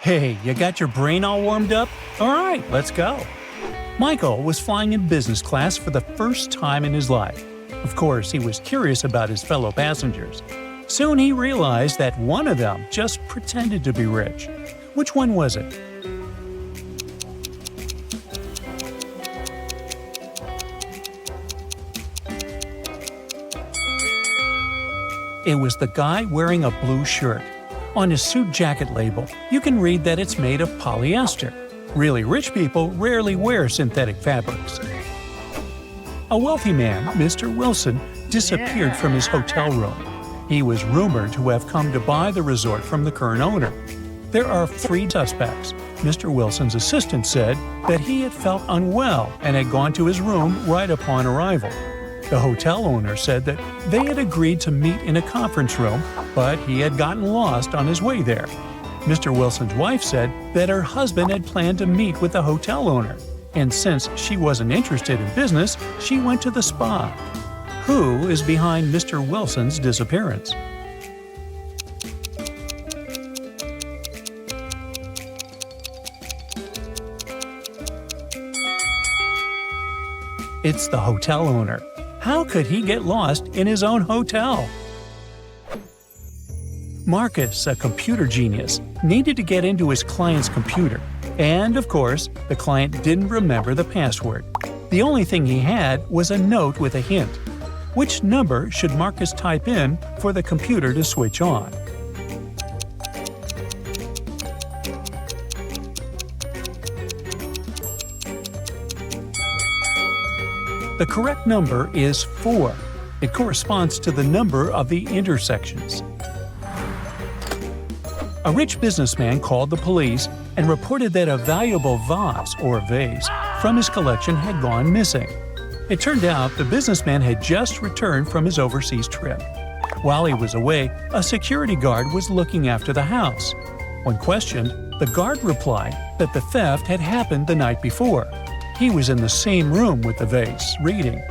Hey, you got your brain all warmed up? All right, let's go. Michael was flying in business class for the first time in his life. Of course, he was curious about his fellow passengers. Soon he realized that one of them just pretended to be rich. Which one was it? It was the guy wearing a blue shirt. On his suit jacket label, you can read that it's made of polyester. Really rich people rarely wear synthetic fabrics. A wealthy man, Mr. Wilson, disappeared from his hotel room. He was rumored to have come to buy the resort from the current owner. There are 3 suspects. Mr. Wilson's assistant said that he had felt unwell and had gone to his room right upon arrival. The hotel owner said that they had agreed to meet in a conference room, but he had gotten lost on his way there. Mr. Wilson's wife said that her husband had planned to meet with the hotel owner, and since she wasn't interested in business, she went to the spa. Who is behind Mr. Wilson's disappearance? It's the hotel owner. How could he get lost in his own hotel? Marcus, a computer genius, needed to get into his client's computer. And, of course, the client didn't remember the password. The only thing he had was a note with a hint. Which number should Marcus type in for the computer to switch on? The correct number is 4. It corresponds to the number of the intersections. A rich businessman called the police and reported that a valuable vase or vase from his collection had gone missing. It turned out the businessman had just returned from his overseas trip. While he was away, a security guard was looking after the house. When questioned, the guard replied that the theft had happened the night before. He was in the same room with the vase, reading.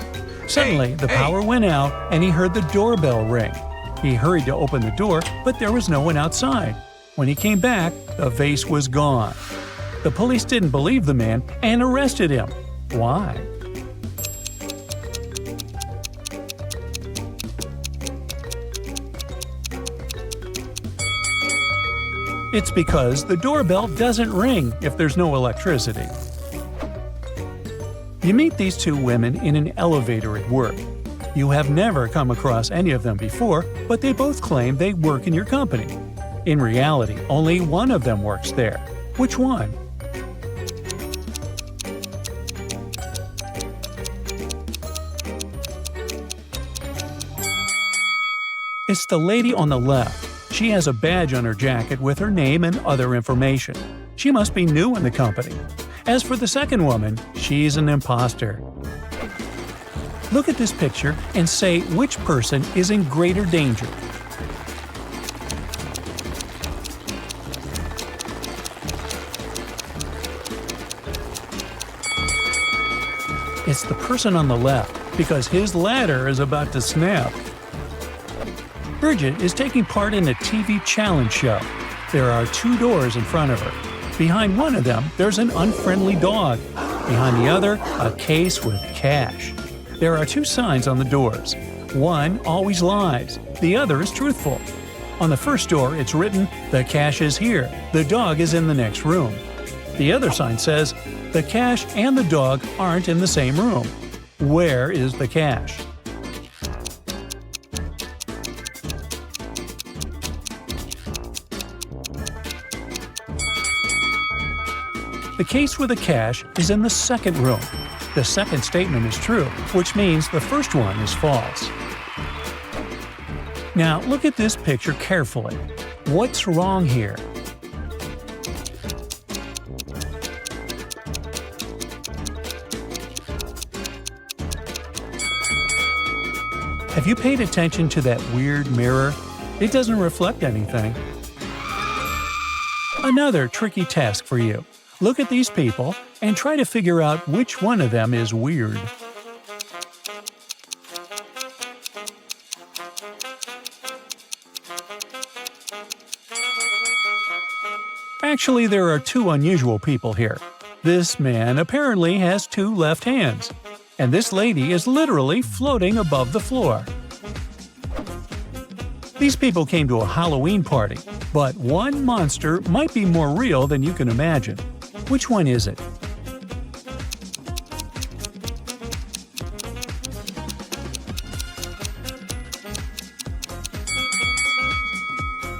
Suddenly, the power went out and he heard the doorbell ring. He hurried to open the door, but there was no one outside. When he came back, the vase was gone. The police didn't believe the man and arrested him. Why? It's because the doorbell doesn't ring if there's no electricity. You meet these 2 women in an elevator at work. You have never come across any of them before, but they both claim they work in your company. In reality, only one of them works there. Which one? It's the lady on the left. She has a badge on her jacket with her name and other information. She must be new in the company. As for the second woman, she's an imposter. Look at this picture and say which person is in greater danger. It's the person on the left, because his ladder is about to snap. Bridget is taking part in a TV challenge show. There are 2 doors in front of her. Behind one of them, there's an unfriendly dog. Behind the other, a case with cash. There are 2 signs on the doors. One always lies, the other is truthful. On the first door, it's written, "The cash is here, the dog is in the next room." The other sign says, "The cash and the dog aren't in the same room." Where is the cash? The case with the cash is in the second room. The second statement is true, which means the first one is false. Now look at this picture carefully. What's wrong here? Have you paid attention to that weird mirror? It doesn't reflect anything. Another tricky task for you. Look at these people and try to figure out which one of them is weird. Actually, there are two unusual people here. This man apparently has two left hands, and this lady is literally floating above the floor. These people came to a Halloween party, but one monster might be more real than you can imagine. Which one is it?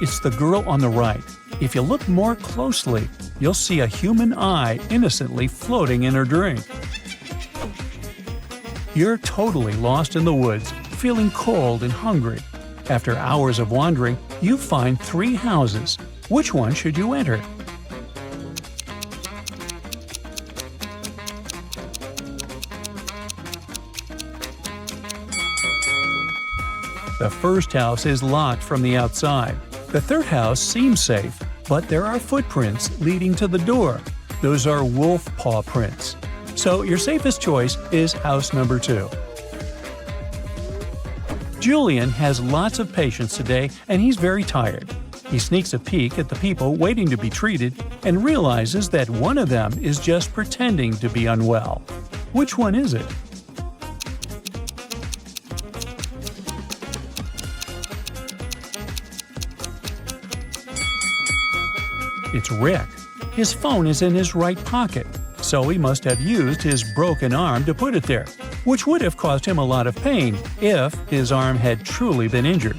It's the girl on the right. If you look more closely, you'll see a human eye innocently floating in her drink. You're totally lost in the woods, feeling cold and hungry. After hours of wandering, you find 3 houses. Which one should you enter? The first house is locked from the outside. The third house seems safe, but there are footprints leading to the door. Those are wolf paw prints. So your safest choice is house number 2. Julian has lots of patients today and he's very tired. He sneaks a peek at the people waiting to be treated and realizes that one of them is just pretending to be unwell. Which one is it? It's Rick. His phone is in his right pocket, so he must have used his broken arm to put it there, which would have caused him a lot of pain if his arm had truly been injured.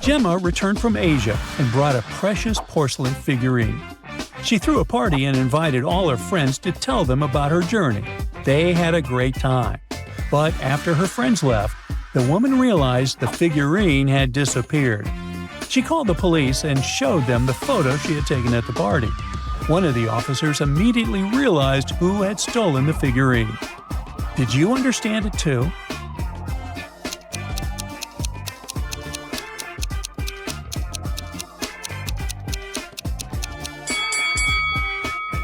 Gemma returned from Asia and brought a precious porcelain figurine. She threw a party and invited all her friends to tell them about her journey. They had a great time. But after her friends left, the woman realized the figurine had disappeared. She called the police and showed them the photo she had taken at the party. One of the officers immediately realized who had stolen the figurine. Did you understand it too?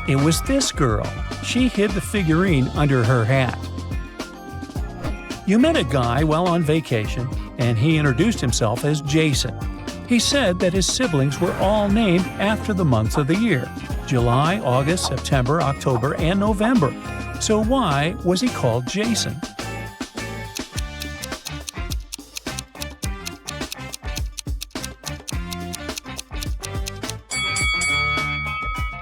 It was this girl. She hid the figurine under her hat. You met a guy while on vacation, and he introduced himself as Jason. He said that his siblings were all named after the months of the year: July, August, September, October, and November. So why was he called Jason?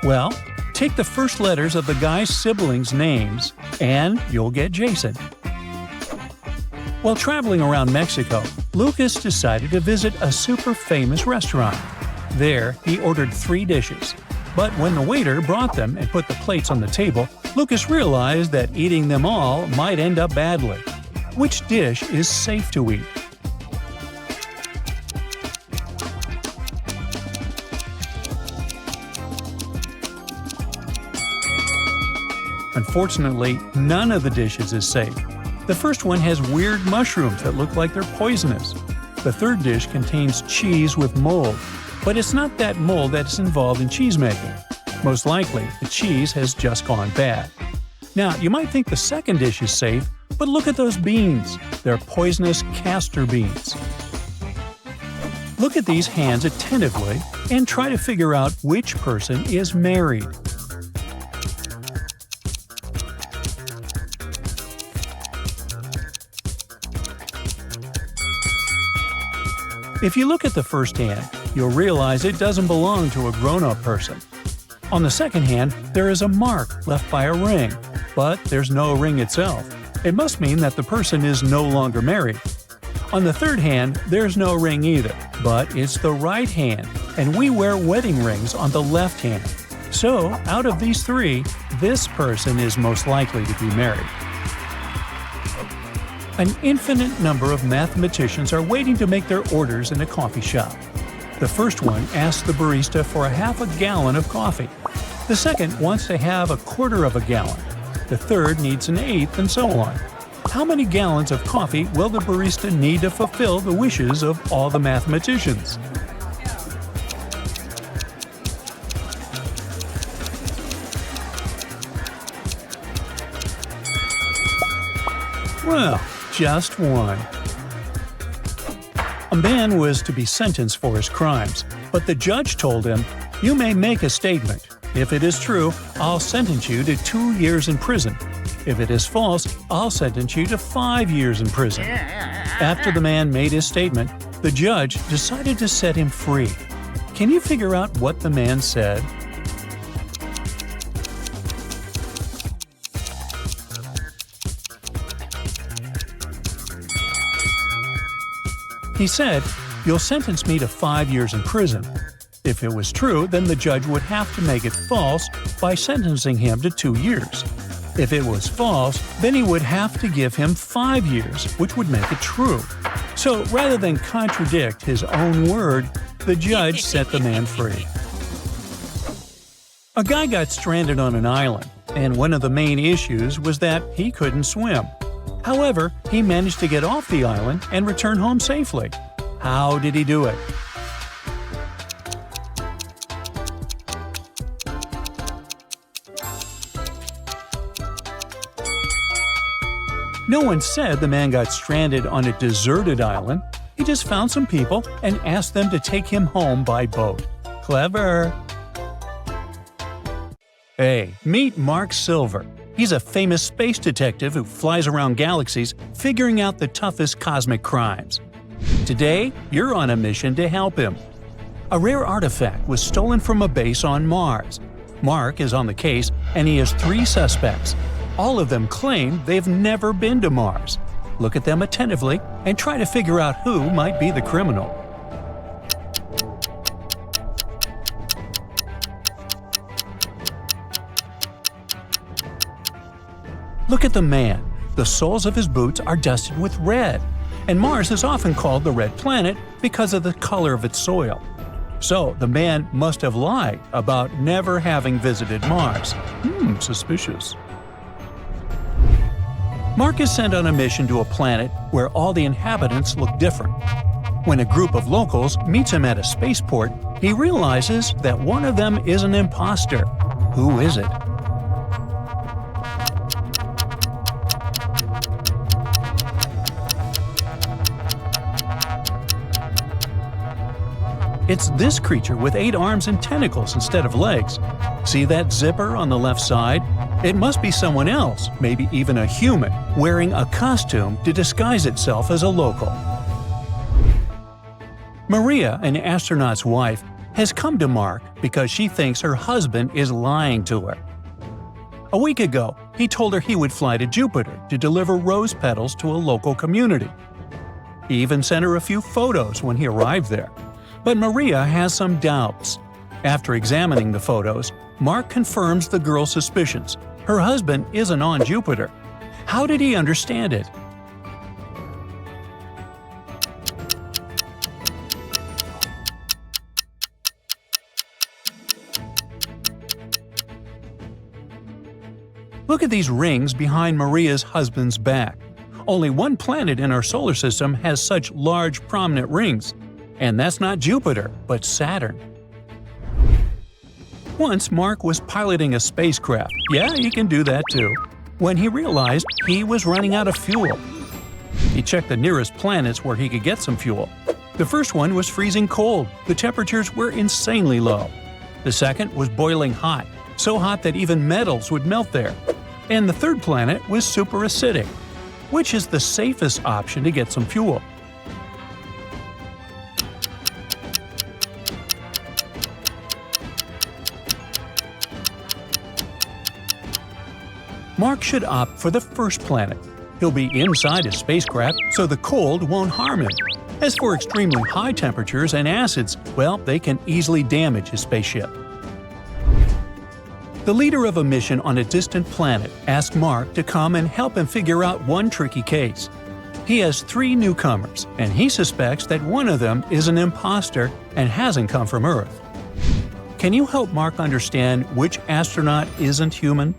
Well, take the first letters of the guy's siblings' names, and you'll get Jason. While traveling around Mexico, Lucas decided to visit a super famous restaurant. There, he ordered 3 dishes. But when the waiter brought them and put the plates on the table, Lucas realized that eating them all might end up badly. Which dish is safe to eat? Unfortunately, none of the dishes is safe. The first one has weird mushrooms that look like they're poisonous. The third dish contains cheese with mold, but it's not that mold that's involved in cheese making. Most likely, the cheese has just gone bad. Now, you might think the second dish is safe, but look at those beans. They're poisonous castor beans. Look at these hands attentively and try to figure out which person is married. If you look at the first hand, you'll realize it doesn't belong to a grown-up person. On the second hand, there is a mark left by a ring, but there's no ring itself. It must mean that the person is no longer married. On the third hand, there's no ring either, but it's the right hand, and we wear wedding rings on the left hand. So, out of these 3, this person is most likely to be married. An infinite number of mathematicians are waiting to make their orders in a coffee shop. The first one asks the barista for a half a gallon of coffee. The second wants to have a quarter of a gallon. The third needs an eighth, and so on. How many gallons of coffee will the barista need to fulfill the wishes of all the mathematicians? Well, just one. A man was to be sentenced for his crimes, but the judge told him, You may make a statement. If it is true, I'll sentence you to 2 years in prison. If it is false, I'll sentence you to 5 years in prison. After the man made his statement, the judge decided to set him free. Can you figure out what the man said? He said, "You'll sentence me to 5 years in prison." If it was true, then the judge would have to make it false by sentencing him to 2 years. If it was false, then he would have to give him 5 years, which would make it true. So rather than contradict his own word, the judge set the man free. A guy got stranded on an island, and one of the main issues was that he couldn't swim. However, he managed to get off the island and return home safely. How did he do it? No one said the man got stranded on a deserted island. He just found some people and asked them to take him home by boat. Clever! Hey, meet Mark Silver. He's a famous space detective who flies around galaxies figuring out the toughest cosmic crimes. Today, you're on a mission to help him. A rare artifact was stolen from a base on Mars. Mark is on the case, and he has 3 suspects. All of them claim they've never been to Mars. Look at them attentively and try to figure out who might be the criminal. Look at the man. The soles of his boots are dusted with red, and Mars is often called the Red Planet because of the color of its soil. So the man must have lied about never having visited Mars. Suspicious. Mark is sent on a mission to a planet where all the inhabitants look different. When a group of locals meets him at a spaceport, he realizes that one of them is an imposter. Who is it? It's this creature with 8 arms and tentacles instead of legs. See that zipper on the left side? It must be someone else, maybe even a human, wearing a costume to disguise itself as a local. Maria, an astronaut's wife, has come to Mark because she thinks her husband is lying to her. A week ago, he told her he would fly to Jupiter to deliver rose petals to a local community. He even sent her a few photos when he arrived there. But Maria has some doubts. After examining the photos, Mark confirms the girl's suspicions. Her husband isn't on Jupiter. How did he understand it? Look at these rings behind Maria's husband's back. Only one planet in our solar system has such large, prominent rings. And that's not Jupiter, but Saturn. Once Mark was piloting a spacecraft, yeah, you can do that too, when he realized he was running out of fuel. He checked the nearest planets where he could get some fuel. The first one was freezing cold, the temperatures were insanely low. The second was boiling hot, so hot that even metals would melt there. And the third planet was super acidic. Which is the safest option to get some fuel? Mark should opt for the first planet. He'll be inside his spacecraft, so the cold won't harm him. As for extremely high temperatures and acids, well, they can easily damage his spaceship. The leader of a mission on a distant planet asked Mark to come and help him figure out one tricky case. He has 3 newcomers, and he suspects that one of them is an imposter and hasn't come from Earth. Can you help Mark understand which astronaut isn't human?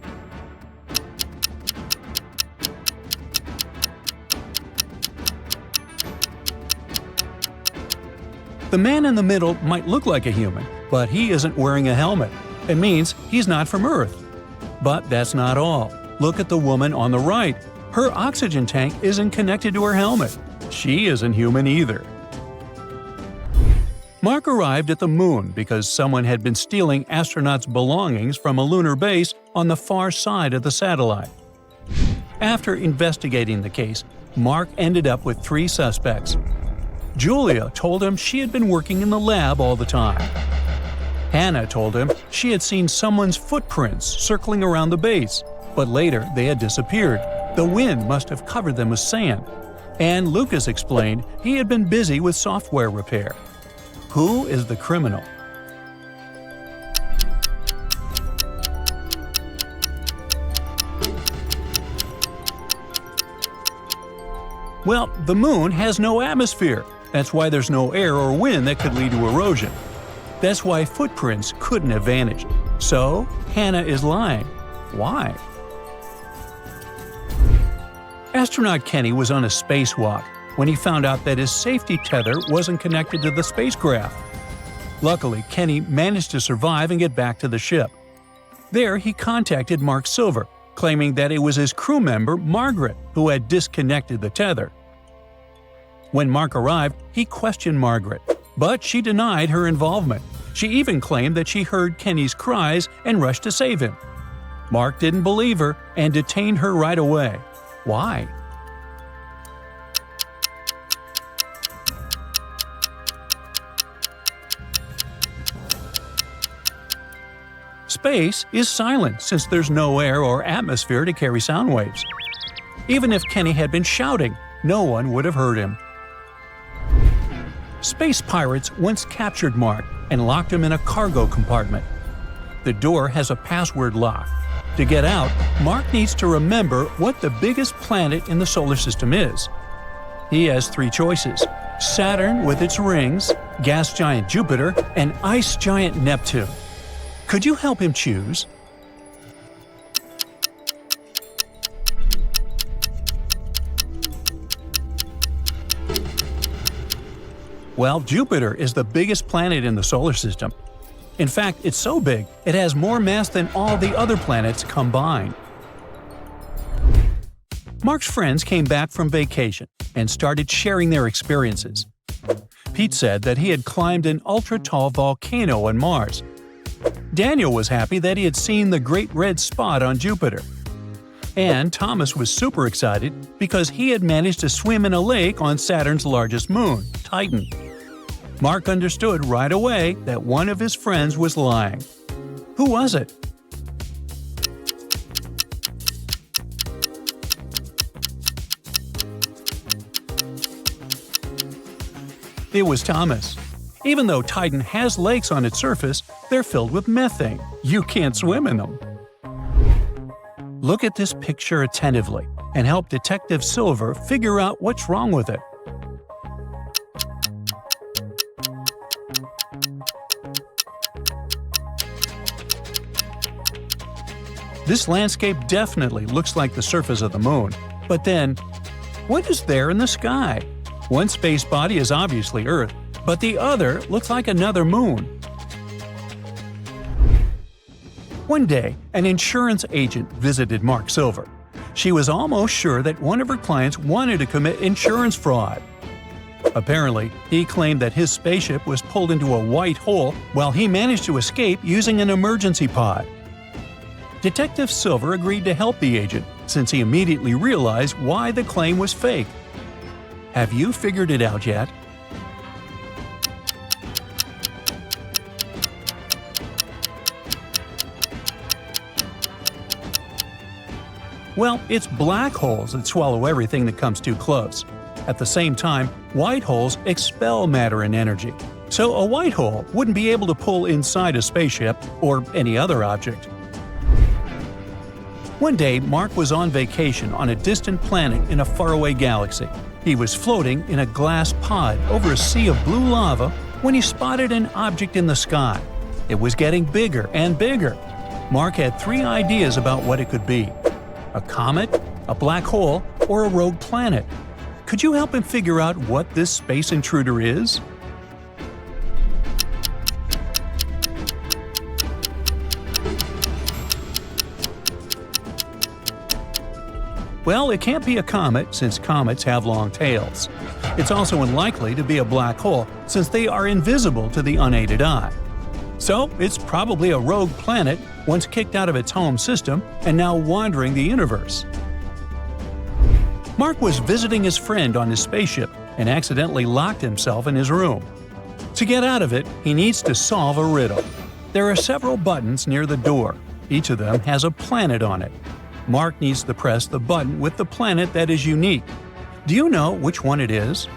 The man in the middle might look like a human, but he isn't wearing a helmet. It means he's not from Earth. But that's not all. Look at the woman on the right. Her oxygen tank isn't connected to her helmet. She isn't human either. Mark arrived at the moon because someone had been stealing astronauts' belongings from a lunar base on the far side of the satellite. After investigating the case, Mark ended up with 3 suspects. Julia told him she had been working in the lab all the time. Hannah told him she had seen someone's footprints circling around the base, but later they had disappeared. The wind must have covered them with sand. And Lucas explained he had been busy with software repair. Who is the criminal? Well, the moon has no atmosphere. That's why there's no air or wind that could lead to erosion. That's why footprints couldn't have vanished. So, Hannah is lying. Why? Astronaut Kenny was on a spacewalk when he found out that his safety tether wasn't connected to the spacecraft. Luckily, Kenny managed to survive and get back to the ship. There, he contacted Mark Silver, claiming that it was his crew member, Margaret, who had disconnected the tether. When Mark arrived, he questioned Margaret, but she denied her involvement. She even claimed that she heard Kenny's cries and rushed to save him. Mark didn't believe her and detained her right away. Why? Space is silent since there's no air or atmosphere to carry sound waves. Even if Kenny had been shouting, no one would have heard him. Space pirates once captured Mark and locked him in a cargo compartment. The door has a password lock. To get out, Mark needs to remember what the biggest planet in the solar system is. He has 3 choices: Saturn with its rings, gas giant Jupiter, and ice giant Neptune. Could you help him choose? Well, Jupiter is the biggest planet in the solar system. In fact, it's so big, it has more mass than all the other planets combined. Mark's friends came back from vacation and started sharing their experiences. Pete said that he had climbed an ultra-tall volcano on Mars. Daniel was happy that he had seen the Great Red Spot on Jupiter. And Thomas was super excited because he had managed to swim in a lake on Saturn's largest moon, Titan. Mark understood right away that one of his friends was lying. Who was it? It was Thomas. Even though Titan has lakes on its surface, they're filled with methane. You can't swim in them. Look at this picture attentively and help Detective Silver figure out what's wrong with it. This landscape definitely looks like the surface of the moon. But then, what is there in the sky? One space body is obviously Earth, but the other looks like another moon. One day, an insurance agent visited Mark Silver. She was almost sure that one of her clients wanted to commit insurance fraud. Apparently, he claimed that his spaceship was pulled into a white hole while he managed to escape using an emergency pod. Detective Silver agreed to help the agent since he immediately realized why the claim was fake. Have you figured it out yet? Well, it's black holes that swallow everything that comes too close. At the same time, white holes expel matter and energy. So a white hole wouldn't be able to pull inside a spaceship or any other object. One day, Mark was on vacation on a distant planet in a faraway galaxy. He was floating in a glass pod over a sea of blue lava when he spotted an object in the sky. It was getting bigger and bigger. Mark had 3 ideas about what it could be: a comet, a black hole, or a rogue planet. Could you help him figure out what this space intruder is? Well, it can't be a comet since comets have long tails. It's also unlikely to be a black hole since they are invisible to the unaided eye. So, it's probably a rogue planet once kicked out of its home system and now wandering the universe. Mark was visiting his friend on his spaceship and accidentally locked himself in his room. To get out of it, he needs to solve a riddle. There are several buttons near the door. Each of them has a planet on it. Mark needs to press the button with the planet that is unique. Do you know which one it is?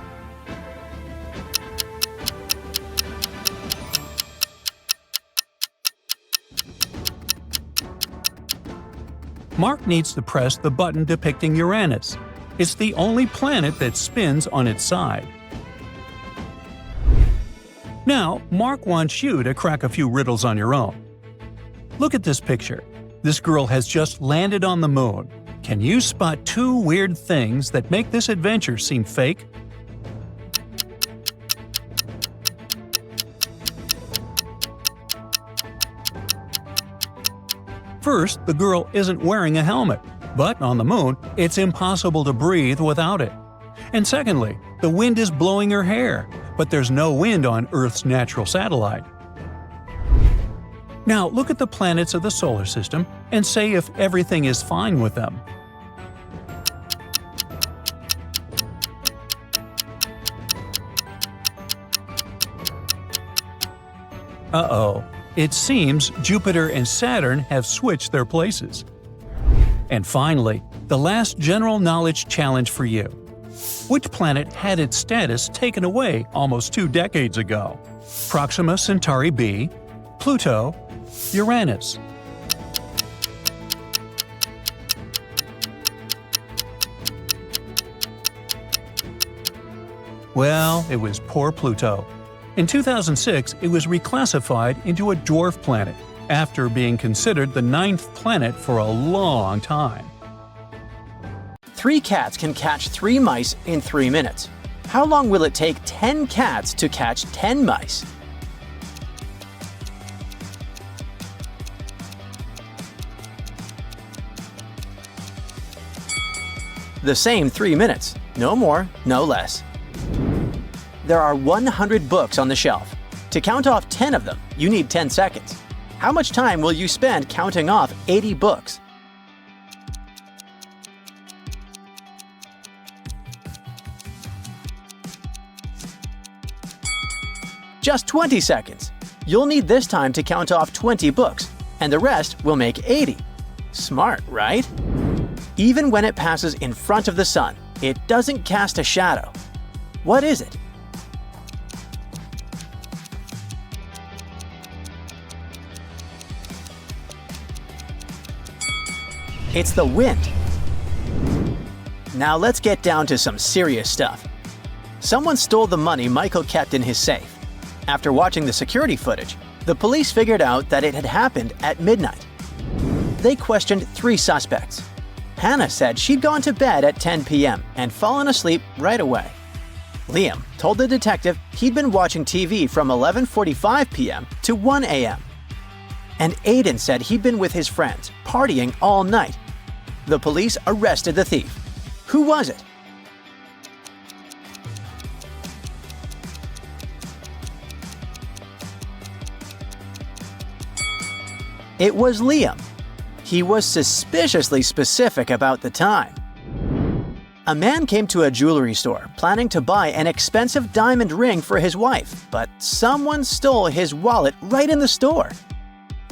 Mark needs to press the button depicting Uranus. It's the only planet that spins on its side. Now, Mark wants you to crack a few riddles on your own. Look at this picture. This girl has just landed on the moon. Can you spot two weird things that make this adventure seem fake? First, the girl isn't wearing a helmet, but on the moon, it's impossible to breathe without it. And secondly, the wind is blowing her hair, but there's no wind on Earth's natural satellite. Now look at the planets of the solar system and say if everything is fine with them. Uh-oh. It seems Jupiter and Saturn have switched their places. And finally, the last general knowledge challenge for you. Which planet had its status taken away almost 2 decades ago? Proxima Centauri b, Pluto, Uranus. Well, it was poor Pluto. In 2006, it was reclassified into a dwarf planet, after being considered the 9th planet for a long time. 3 cats can catch 3 mice in 3 minutes. How long will it take 10 cats to catch 10 mice? The same 3 minutes. No more, no less. There are 100 books on the shelf. To count off 10 of them, you need 10 seconds. How much time will you spend counting off 80 books? Just 20 seconds. You'll need this time to count off 20 books, and the rest will make 80. Smart, right? Even when it passes in front of the sun, it doesn't cast a shadow. What is it? It's the wind. Now let's get down to some serious stuff. Someone stole the money Michael kept in his safe. After watching the security footage, the police figured out that it had happened at midnight. They questioned 3 suspects. Hannah said she'd gone to bed at 10 p.m. and fallen asleep right away. Liam told the detective he'd been watching TV from 11:45 p.m. to 1 a.m. And Aiden said he'd been with his friends, partying all night. The police arrested the thief. Who was it? It was Liam. He was suspiciously specific about the time. A man came to a jewelry store planning to buy an expensive diamond ring for his wife, but someone stole his wallet right in the store.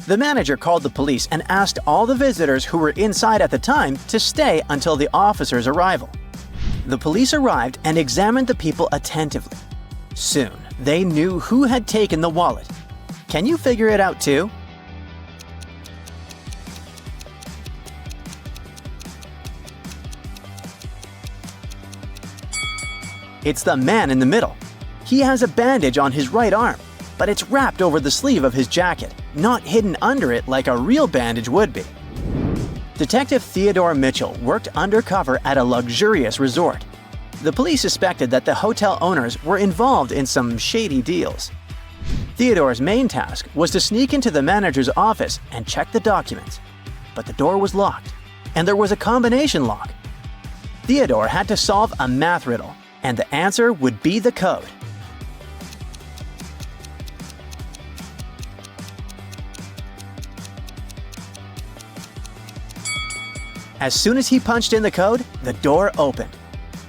The manager called the police and asked all the visitors who were inside at the time to stay until the officer's arrival. The police arrived and examined the people attentively. Soon, they knew who had taken the wallet. Can you figure it out too? It's the man in the middle. He has a bandage on his right arm, but it's wrapped over the sleeve of his jacket, not hidden under it like a real bandage would be. Detective Theodore Mitchell worked undercover at a luxurious resort. The police suspected that the hotel owners were involved in some shady deals. Theodore's main task was to sneak into the manager's office and check the documents. But the door was locked, and there was a combination lock. Theodore had to solve a math riddle, and the answer would be the code. As soon as he punched in the code, the door opened.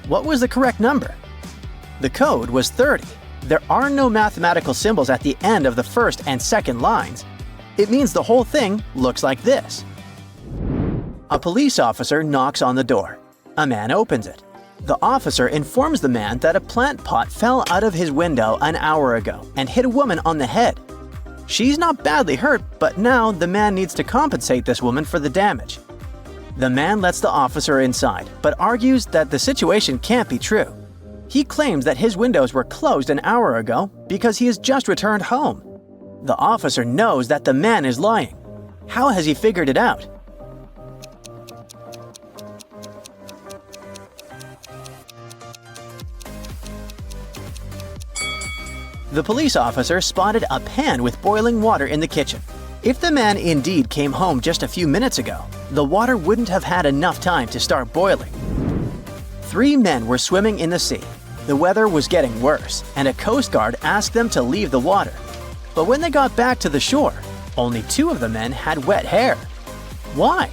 What was the correct number? The code was 30. There are no mathematical symbols at the end of the first and second lines. It means the whole thing looks like this. A police officer knocks on the door. A man opens it. The officer informs the man that a plant pot fell out of his window an hour ago and hit a woman on the head. She's not badly hurt, but now the man needs to compensate this woman for the damage. The man lets the officer inside, but argues that the situation can't be true. He claims that his windows were closed an hour ago because he has just returned home. The officer knows that the man is lying. How has he figured it out? The police officer spotted a pan with boiling water in the kitchen. If the man indeed came home just a few minutes ago, the water wouldn't have had enough time to start boiling. 3 men were swimming in the sea. The weather was getting worse, and a coast guard asked them to leave the water. But when they got back to the shore, only 2 of the men had wet hair. Why?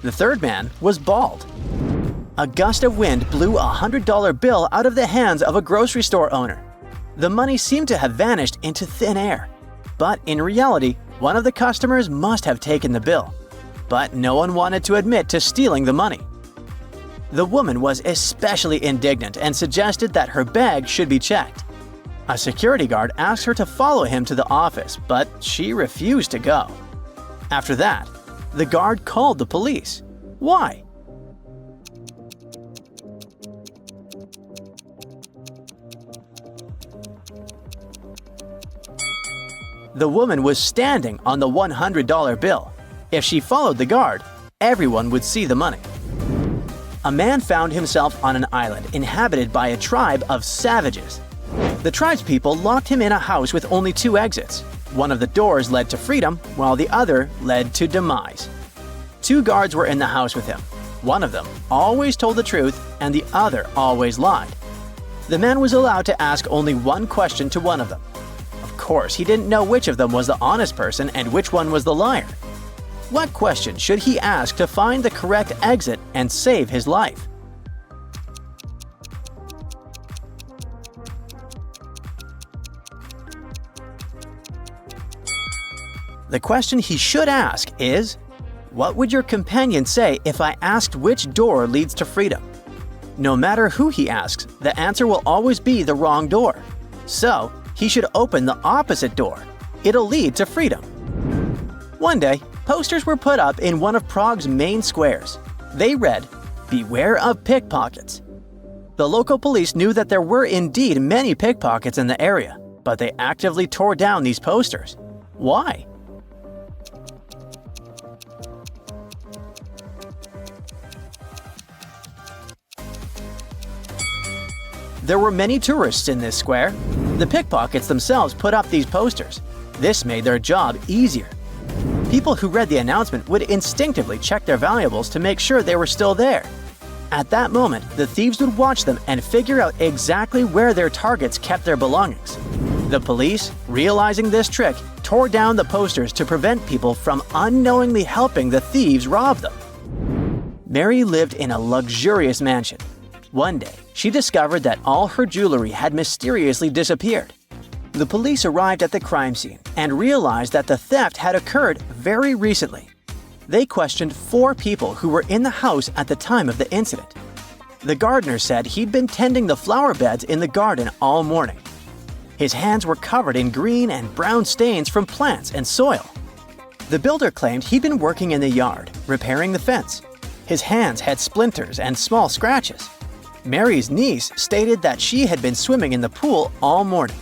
The third man was bald. A gust of wind blew a $100 bill out of the hands of a grocery store owner. The money seemed to have vanished into thin air. But in reality, one of the customers must have taken the bill. But no one wanted to admit to stealing the money. The woman was especially indignant and suggested that her bag should be checked. A security guard asked her to follow him to the office, but she refused to go. After that, the guard called the police. Why? The woman was standing on the $100 bill. If she followed the guard, everyone would see the money. A man found himself on an island inhabited by a tribe of savages. The tribespeople locked him in a house with only 2 exits. One of the doors led to freedom, while the other led to demise. 2 guards were in the house with him. One of them always told the truth, and the other always lied. The man was allowed to ask only one question to one of them. Of course, he didn't know which of them was the honest person and which one was the liar. What question should he ask to find the correct exit and save his life? The question he should ask is, what would your companion say if I asked which door leads to freedom? No matter who he asks, the answer will always be the wrong door. So, he should open the opposite door. It'll lead to freedom. One day, posters were put up in one of Prague's main squares. They read, "Beware of pickpockets." The local police knew that there were indeed many pickpockets in the area, but they actively tore down these posters. Why? There were many tourists in this square. The pickpockets themselves put up these posters. This made their job easier. People who read the announcement would instinctively check their valuables to make sure they were still there. At that moment, the thieves would watch them and figure out exactly where their targets kept their belongings. The police, realizing this trick, tore down the posters to prevent people from unknowingly helping the thieves rob them. Mary lived in a luxurious mansion. One day, she discovered that all her jewelry had mysteriously disappeared. The police arrived at the crime scene and realized that the theft had occurred very recently. They questioned 4 people who were in the house at the time of the incident. The gardener said he'd been tending the flower beds in the garden all morning. His hands were covered in green and brown stains from plants and soil. The builder claimed he'd been working in the yard, repairing the fence. His hands had splinters and small scratches. Mary's niece stated that she had been swimming in the pool all morning.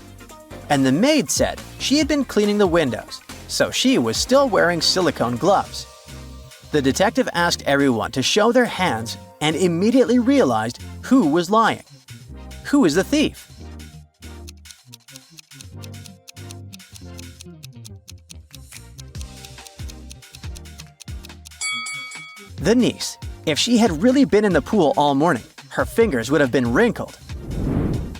And the maid said she had been cleaning the windows, so she was still wearing silicone gloves. The detective asked everyone to show their hands and immediately realized who was lying. Who is the thief? The niece. If she had really been in the pool all morning, her fingers would have been wrinkled.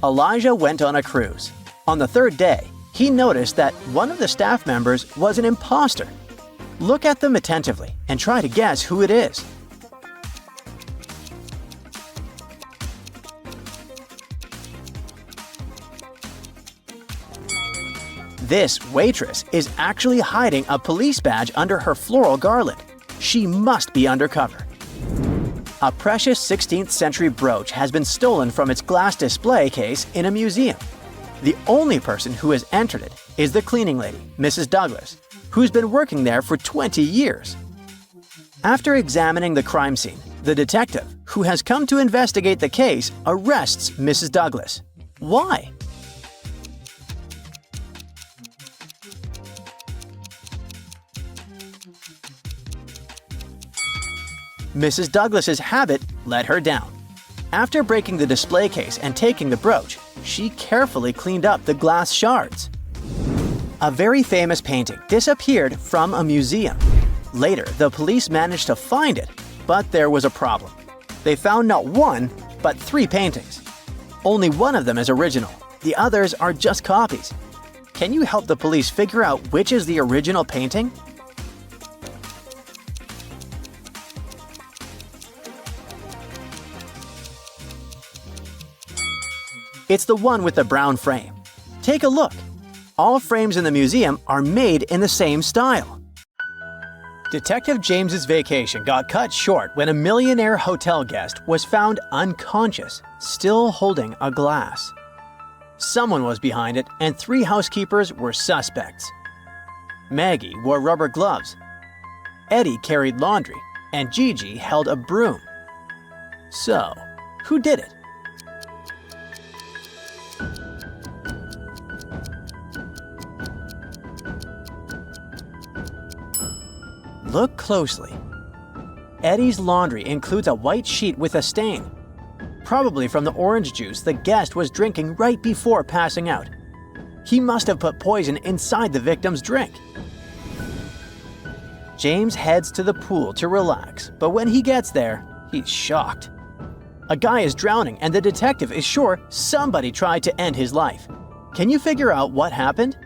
Elijah went on a cruise. On the third day, he noticed that one of the staff members was an imposter. Look at them attentively and try to guess who it is. This waitress is actually hiding a police badge under her floral garland. She must be undercover. A precious 16th century brooch has been stolen from its glass display case in a museum. The only person who has entered it is the cleaning lady, Mrs. Douglas, who's been working there for 20 years. After examining the crime scene, the detective, who has come to investigate the case, arrests Mrs. Douglas. Why? Mrs. Douglas's habit let her down. After breaking the display case and taking the brooch, she carefully cleaned up the glass shards. A very famous painting disappeared from a museum. Later, the police managed to find it, but there was a problem. They found not one, but 3 paintings. Only one of them is original. The others are just copies. Can you help the police figure out which is the original painting? It's the one with the brown frame. Take a look. All frames in the museum are made in the same style. Detective James's vacation got cut short when a millionaire hotel guest was found unconscious, still holding a glass. Someone was behind it, and 3 housekeepers were suspects. Maggie wore rubber gloves. Eddie carried laundry, and Gigi held a broom. So, who did it? Look closely. Eddie's laundry includes a white sheet with a stain, probably from the orange juice the guest was drinking right before passing out. He must have put poison inside the victim's drink. James heads to the pool to relax, but when he gets there, he's shocked. A guy is drowning and the detective is sure somebody tried to end his life. Can you figure out what happened?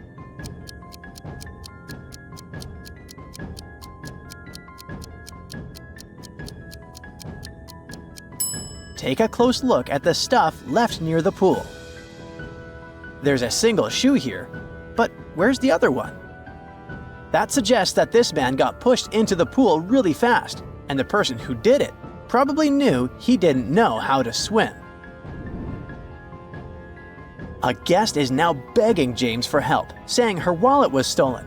Take a close look at the stuff left near the pool. There's a single shoe here, but where's the other one? That suggests that this man got pushed into the pool really fast, and the person who did it probably knew he didn't know how to swim. A guest is now begging James for help, saying her wallet was stolen.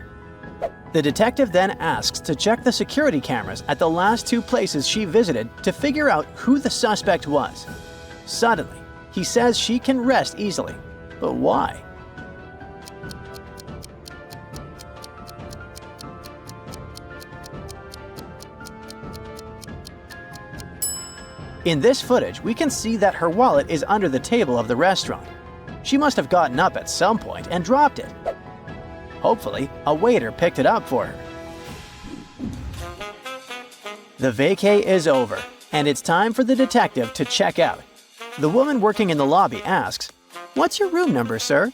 The detective then asks to check the security cameras at the last 2 places she visited to figure out who the suspect was. Suddenly, he says she can rest easily. But why? In this footage, we can see that her wallet is under the table of the restaurant. She must have gotten up at some point and dropped it. Hopefully, a waiter picked it up for her. The vacay is over, and it's time for the detective to check out. The woman working in the lobby asks, "What's your room number, sir?"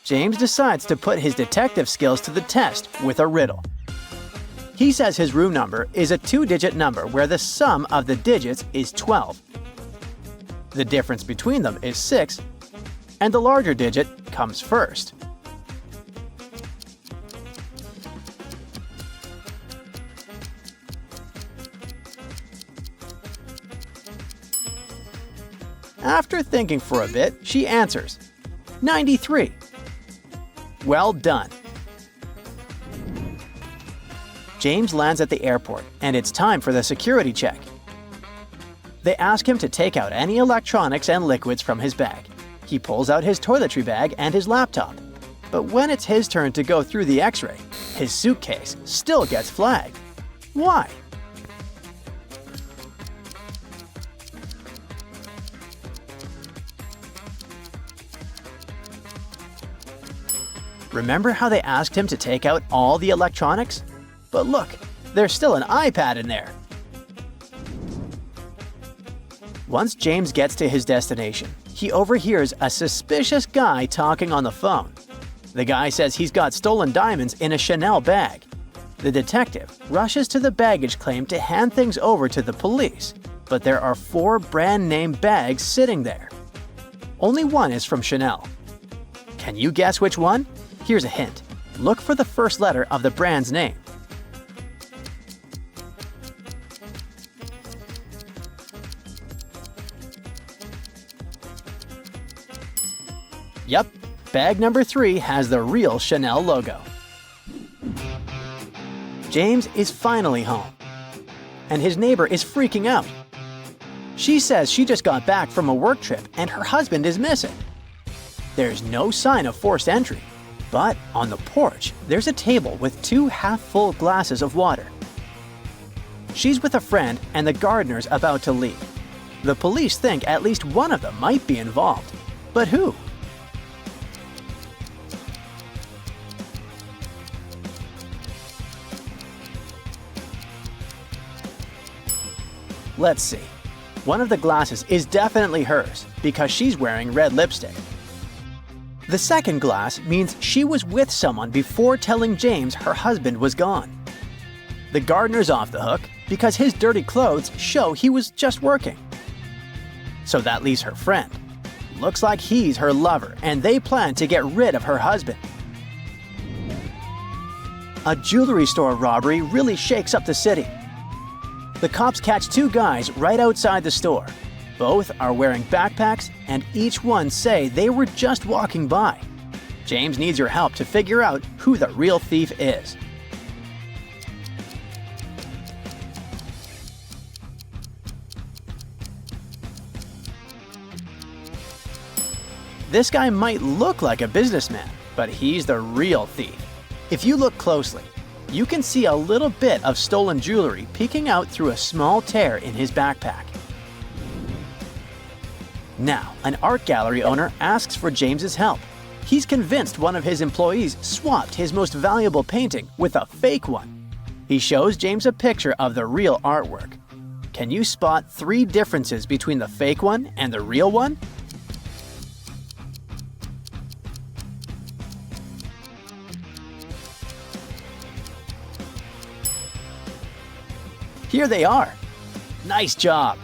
James decides to put his detective skills to the test with a riddle. He says his room number is a 2-digit number where the sum of the digits is 12. The difference between them is 6, and the larger digit comes first. After thinking for a bit, she answers, 93. Well done. James lands at the airport, and it's time for the security check. They ask him to take out any electronics and liquids from his bag. He pulls out his toiletry bag and his laptop. But when it's his turn to go through the x-ray, his suitcase still gets flagged. Why? Remember how they asked him to take out all the electronics? But look, there's still an iPad in there. Once James gets to his destination, he overhears a suspicious guy talking on the phone. The guy says he's got stolen diamonds in a Chanel bag. The detective rushes to the baggage claim to hand things over to the police, but there are 4 brand-name bags sitting there. Only one is from Chanel. Can you guess which one? Here's a hint. Look for the first letter of the brand's name. Yep, bag number 3 has the real Chanel logo. James is finally home, and his neighbor is freaking out. She says she just got back from a work trip and her husband is missing. There's no sign of forced entry, but on the porch, there's a table with 2 half-full glasses of water. She's with a friend and the gardener's about to leave. The police think at least one of them might be involved, but who? Let's see. One of the glasses is definitely hers because she's wearing red lipstick. The second glass means she was with someone before telling James her husband was gone. The gardener's off the hook because his dirty clothes show he was just working. So that leaves her friend. Looks like he's her lover and they plan to get rid of her husband. A jewelry store robbery really shakes up the city. The cops catch 2 guys right outside the store. Both are wearing backpacks and each one say they were just walking by. James needs your help to figure out who the real thief is. This guy might look like a businessman, but he's the real thief. If you look closely, you can see a little bit of stolen jewelry peeking out through a small tear in his backpack. Now, an art gallery owner asks for James's help. He's convinced one of his employees swapped his most valuable painting with a fake one. He shows James a picture of the real artwork. Can you spot 3 differences between the fake one and the real one? Here they are. Nice job!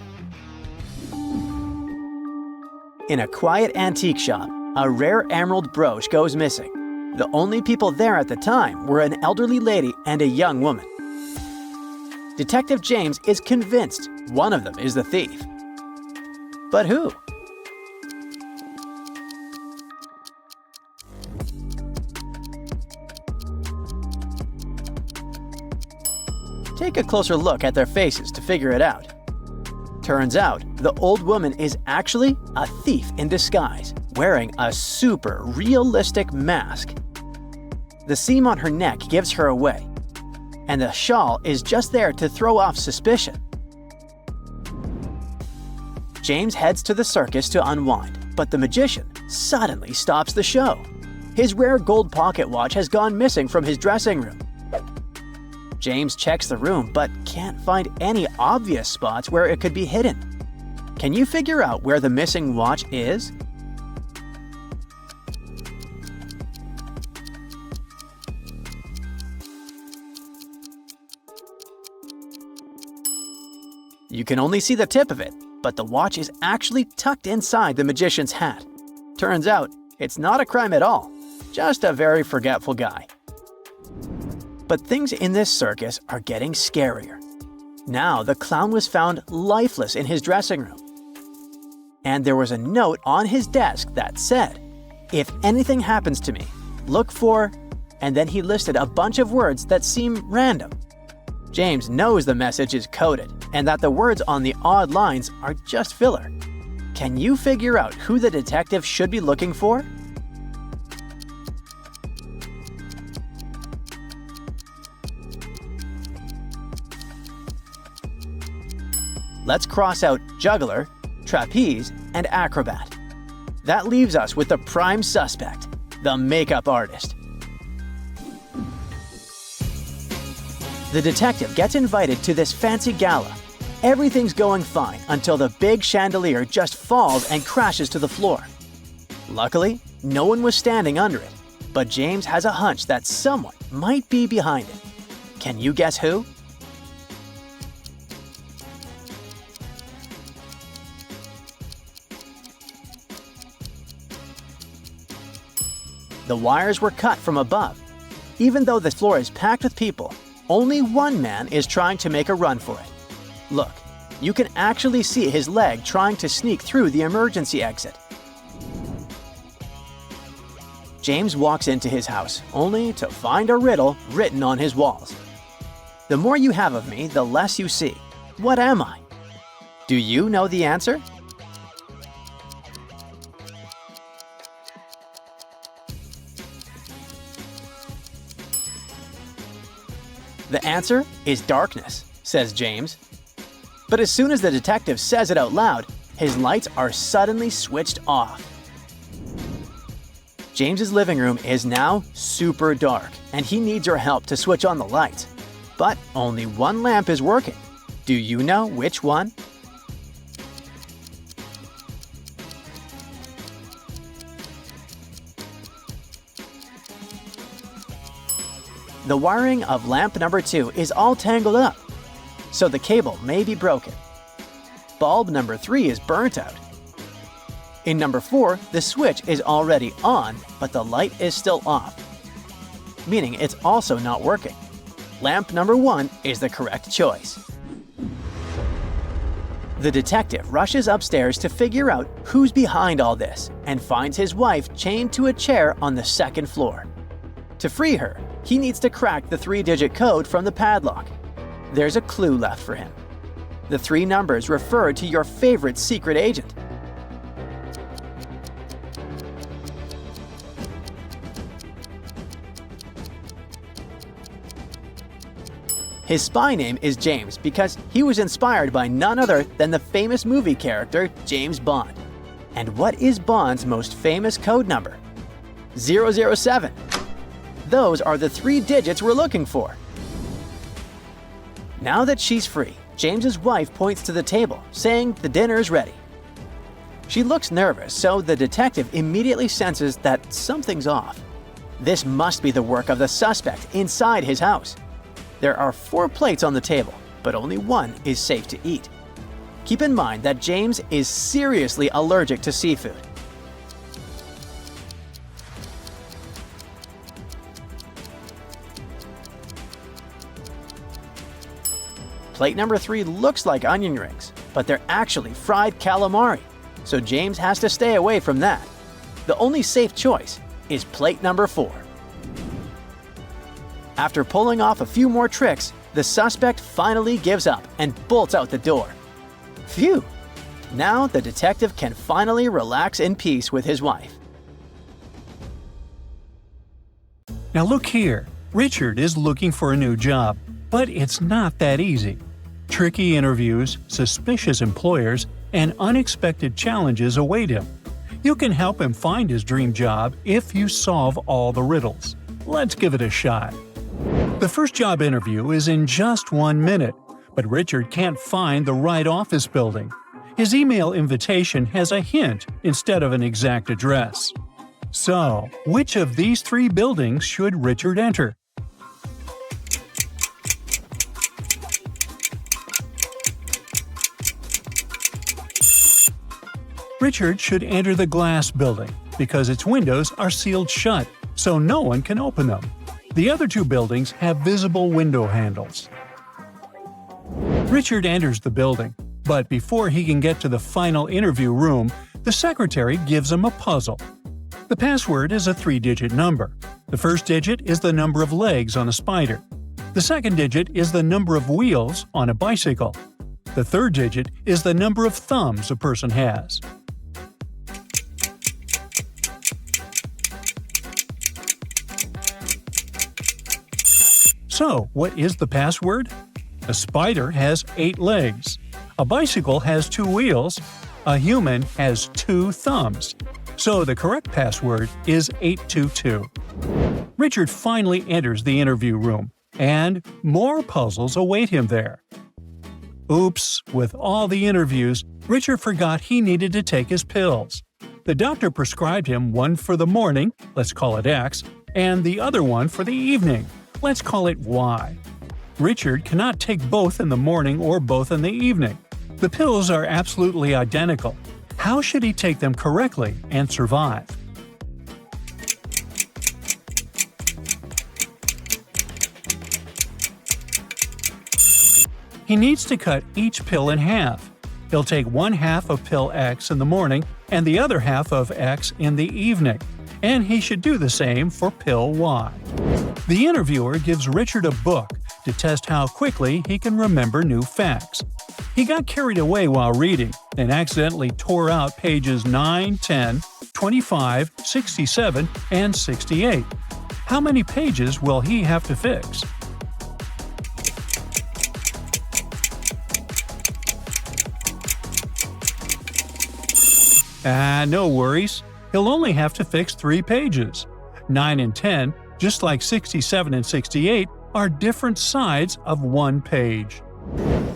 In a quiet antique shop, a rare emerald brooch goes missing. The only people there at the time were an elderly lady and a young woman. Detective James is convinced one of them is the thief. But who? Take a closer look at their faces to figure it out. Turns out, the old woman is actually a thief in disguise, wearing a super realistic mask. The seam on her neck gives her away, and the shawl is just there to throw off suspicion. James heads to the circus to unwind, but the magician suddenly stops the show. His rare gold pocket watch has gone missing from his dressing room. James checks the room but can't find any obvious spots where it could be hidden. Can you figure out where the missing watch is? You can only see the tip of it, but the watch is actually tucked inside the magician's hat. Turns out, it's not a crime at all, just a very forgetful guy. But things in this circus are getting scarier. Now the clown was found lifeless in his dressing room. And there was a note on his desk that said, "If anything happens to me, look for," and then he listed a bunch of words that seem random. James knows the message is coded and that the words on the odd lines are just filler. Can you figure out who the detective should be looking for? Let's cross out juggler, trapeze, and acrobat. That leaves us with the prime suspect, the makeup artist. The detective gets invited to this fancy gala, Everything's going fine until the big chandelier just falls and crashes to the floor. Luckily, no one was standing under it, but James has a hunch that someone might be behind it. Can you guess who? The wires were cut from above. Even though the floor is packed with people, only one man is trying to make a run for it. Look, you can actually see his leg trying to sneak through the emergency exit. James walks into his house, only to find a riddle written on his walls. The more you have of me, the less you see. What am I? Do you know the answer? The answer is darkness, says James. But as soon as the detective says it out loud, his lights are suddenly switched off. James's living room is now super dark, and he needs your help to switch on the lights. But only one lamp is working. Do you know which one? The wiring of lamp number 2 is all tangled up, so the cable may be broken. Bulb number 3 is burnt out. In number 4, the switch is already on, but the light is still off, meaning it's also not working. Lamp number 1 is the correct choice. The detective rushes upstairs to figure out who's behind all this and finds his wife chained to a chair on the second floor. To free her, he needs to crack the 3-digit code from the padlock. There's a clue left for him. The 3 numbers refer to your favorite secret agent. His spy name is James because he was inspired by none other than the famous movie character James Bond. And what is Bond's most famous code number? 007. Those are the 3 digits we're looking for. Now that she's free, James's wife points to the table, saying the dinner's ready. She looks nervous, so the detective immediately senses that something's off. This must be the work of the suspect inside his house. There are 4 plates on the table, but only one is safe to eat. Keep in mind that James is seriously allergic to seafood. Plate number 3 looks like onion rings, but they're actually fried calamari, so James has to stay away from that. The only safe choice is plate number 4. After pulling off a few more tricks, the suspect finally gives up and bolts out the door. Phew! Now the detective can finally relax in peace with his wife. Now look here, Richard is looking for a new job, but it's not that easy. Tricky interviews, suspicious employers, and unexpected challenges await him. You can help him find his dream job if you solve all the riddles. Let's give it a shot. The first job interview is in just 1 minute, but Richard can't find the right office building. His email invitation has a hint instead of an exact address. So, which of these 3 buildings should Richard enter? Richard should enter the glass building because its windows are sealed shut, so no one can open them. The other 2 buildings have visible window handles. Richard enters the building, but before he can get to the final interview room, the secretary gives him a puzzle. The password is a 3-digit number. The first digit is the number of legs on a spider. The second digit is the number of wheels on a bicycle. The third digit is the number of thumbs a person has. So, what is the password? A spider has 8 legs. A bicycle has 2 wheels. A human has 2 thumbs. So the correct password is 822. Richard finally enters the interview room, and more puzzles await him there. Oops, with all the interviews, Richard forgot he needed to take his pills. The doctor prescribed him one for the morning, let's call it X, and the other one for the evening, let's call it Y. Richard cannot take both in the morning or both in the evening. The pills are absolutely identical. How should he take them correctly and survive? He needs to cut each pill in half. He'll take one half of pill X in the morning and the other half of X in the evening. And he should do the same for pill Y. The interviewer gives Richard a book to test how quickly he can remember new facts. He got carried away while reading and accidentally tore out pages 9, 10, 25, 67, and 68. How many pages will he have to fix? No worries. He'll only have to fix 3 pages. 9 and 10, just like 67 and 68, are different sides of one page.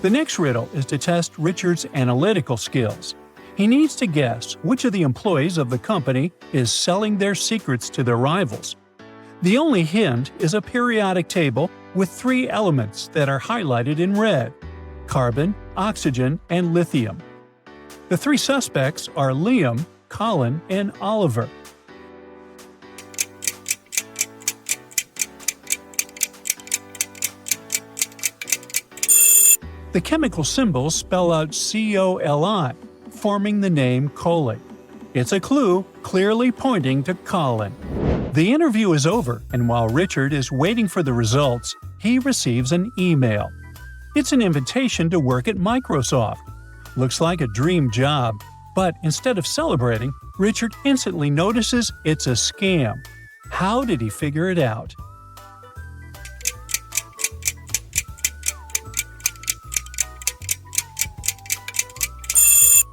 The next riddle is to test Richard's analytical skills. He needs to guess which of the employees of the company is selling their secrets to their rivals. The only hint is a periodic table with 3 elements that are highlighted in red: carbon, oxygen, and lithium. The 3 suspects are Liam, Colin, and Oliver. The chemical symbols spell out COLI, forming the name Coley. It's a clue clearly pointing to Colin. The interview is over, and while Richard is waiting for the results, he receives an email. It's an invitation to work at Microsoft. Looks like a dream job, but instead of celebrating, Richard instantly notices it's a scam. How did he figure it out?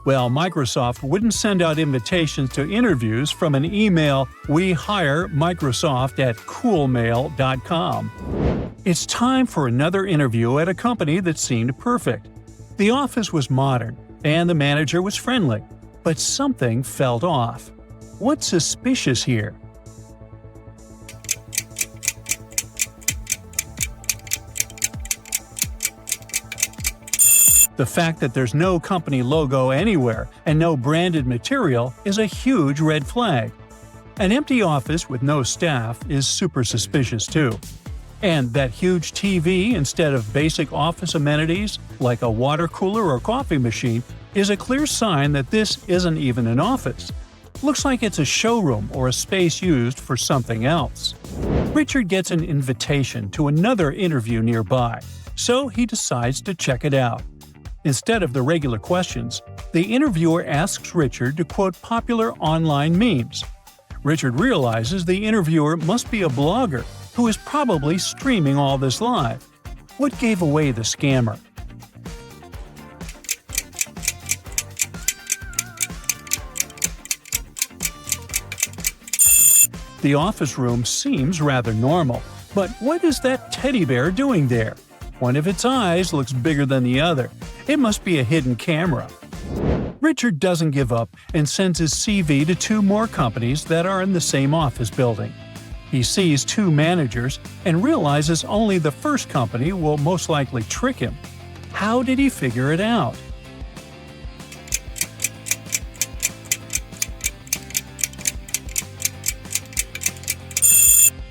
Well, Microsoft wouldn't send out invitations to interviews from an email, "We hire Microsoft at coolmail.com." It's time for another interview at a company that seemed perfect. The office was modern, and the manager was friendly, but something felt off. What's suspicious here? The fact that there's no company logo anywhere and no branded material is a huge red flag. An empty office with no staff is super suspicious too. And that huge TV instead of basic office amenities like a water cooler or coffee machine is a clear sign that this isn't even an office. Looks like it's a showroom or a space used for something else. Richard gets an invitation to another interview nearby, so he decides to check it out. Instead of the regular questions, the interviewer asks Richard to quote popular online memes. Richard realizes the interviewer must be a blogger who is probably streaming all this live. What gave away the scammer? The office room seems rather normal, but what is that teddy bear doing there? One of its eyes looks bigger than the other. It must be a hidden camera. Richard doesn't give up and sends his CV to 2 more companies that are in the same office building. He sees 2 managers and realizes only the first company will most likely trick him. How did he figure it out?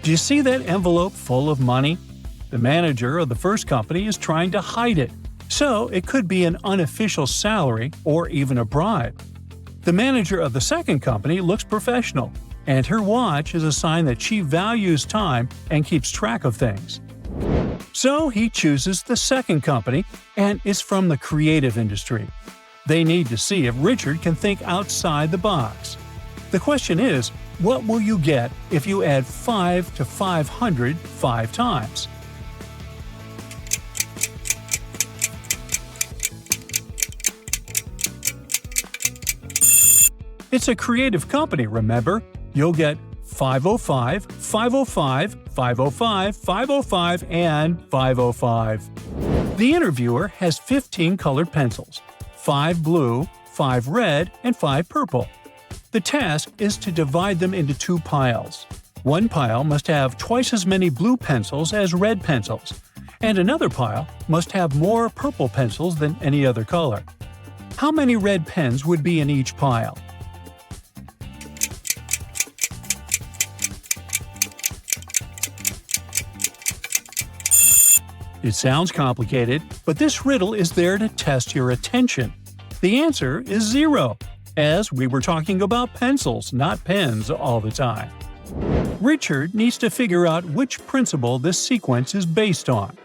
Do you see that envelope full of money? The manager of the first company is trying to hide it, so it could be an unofficial salary or even a bribe. The manager of the second company looks professional, and her watch is a sign that she values time and keeps track of things. So he chooses the second company, and it's from the creative industry. They need to see if Richard can think outside the box. The question is, what will you get if you add 5 to 500 5 times? It's a creative company, remember? You'll get 505, 505, 505, 505, and 505. The interviewer has 15 colored pencils, 5 blue, 5 red, and 5 purple. The task is to divide them into 2 piles. One pile must have twice as many blue pencils as red pencils, and another pile must have more purple pencils than any other color. How many red pens would be in each pile? It sounds complicated, but this riddle is there to test your attention. The answer is 0, as we were talking about pencils, not pens, all the time. Richard needs to figure out which principle this sequence is based on.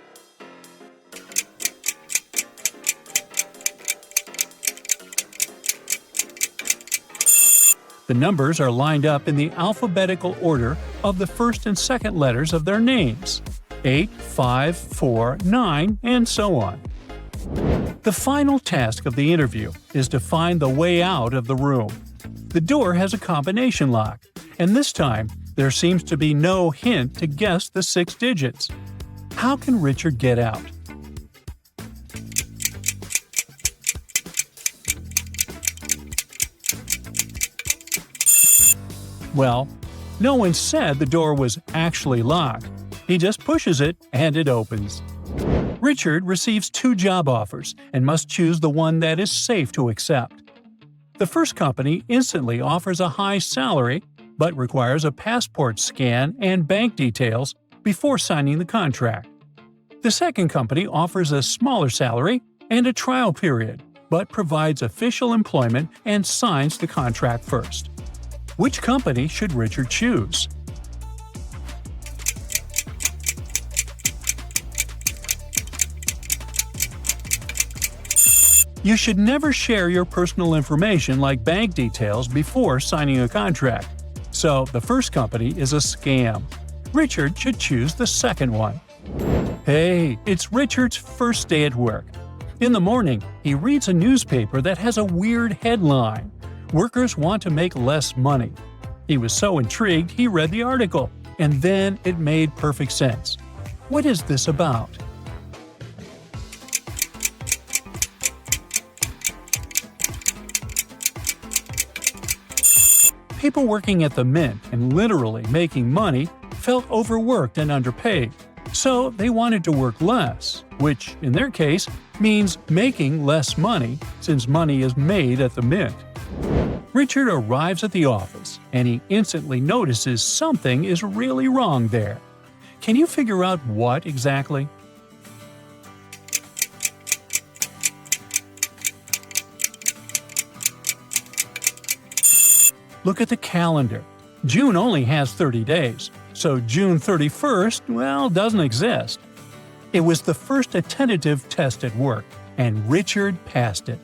The numbers are lined up in the alphabetical order of the first and second letters of their names: 8, 5, 4, 9, and so on. The final task of the interview is to find the way out of the room. The door has a combination lock, and this time there seems to be no hint to guess the 6 digits. How can Richard get out? Well, no one said the door was actually locked. He just pushes it and it opens. Richard receives 2 job offers and must choose the one that is safe to accept. The first company instantly offers a high salary, but requires a passport scan and bank details before signing the contract. The second company offers a smaller salary and a trial period, but provides official employment and signs the contract first. Which company should Richard choose? You should never share your personal information like bank details before signing a contract, so the first company is a scam. Richard should choose the second one. Hey, it's Richard's first day at work. In the morning, he reads a newspaper that has a weird headline: "Workers want to make less money." He was so intrigued he read the article, and then it made perfect sense. What is this about? People working at the mint and literally making money felt overworked and underpaid, so they wanted to work less, which, in their case, means making less money since money is made at the mint. Richard arrives at the office, and he instantly notices something is really wrong there. Can you figure out what exactly? Look at the calendar. June only has 30 days, so June 31st, doesn't exist. It was the first tentative test at work, and Richard passed it.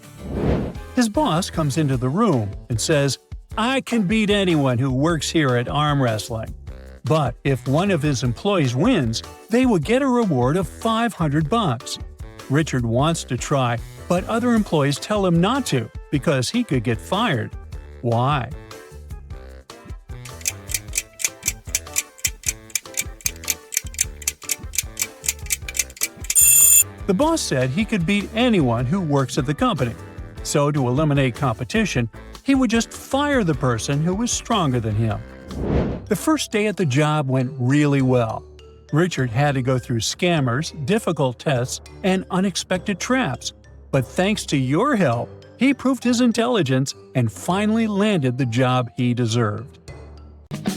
His boss comes into the room and says, "I can beat anyone who works here at arm wrestling." But if one of his employees wins, they will get a reward of $500. Richard wants to try, but other employees tell him not to because he could get fired. Why? The boss said he could beat anyone who works at the company. So to eliminate competition, he would just fire the person who was stronger than him. The first day at the job went really well. Richard had to go through scammers, difficult tests, and unexpected traps. But thanks to your help, he proved his intelligence and finally landed the job he deserved.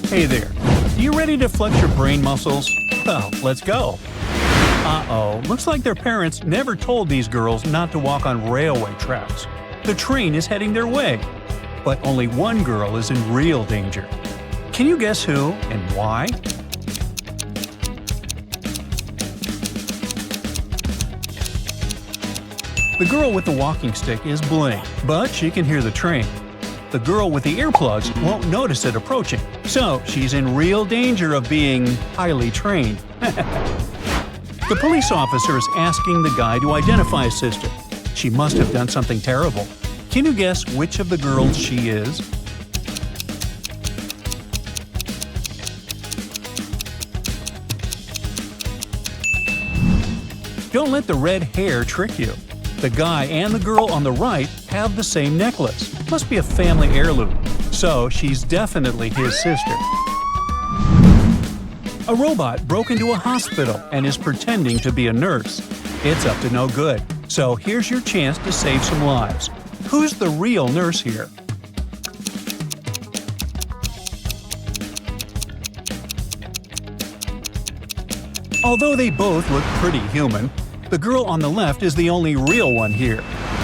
Hey there, are you ready to flex your brain muscles? Well, let's go. Uh-oh, looks like their parents never told these girls not to walk on railway tracks. The train is heading their way. But only one girl is in real danger. Can you guess who and why? The girl with the walking stick is Bling, but she can hear the train. The girl with the earplugs won't notice it approaching, so she's in real danger of being highly trained. The police officer is asking the guy to identify his sister. She must have done something terrible. Can you guess which of the girls she is? Don't let the red hair trick you. The guy and the girl on the right have the same necklace. Must be a family heirloom. So she's definitely his sister. A robot broke into a hospital and is pretending to be a nurse. It's up to no good. So here's your chance to save some lives. Who's the real nurse here? Although they both look pretty human, the girl on the left is the only real one here.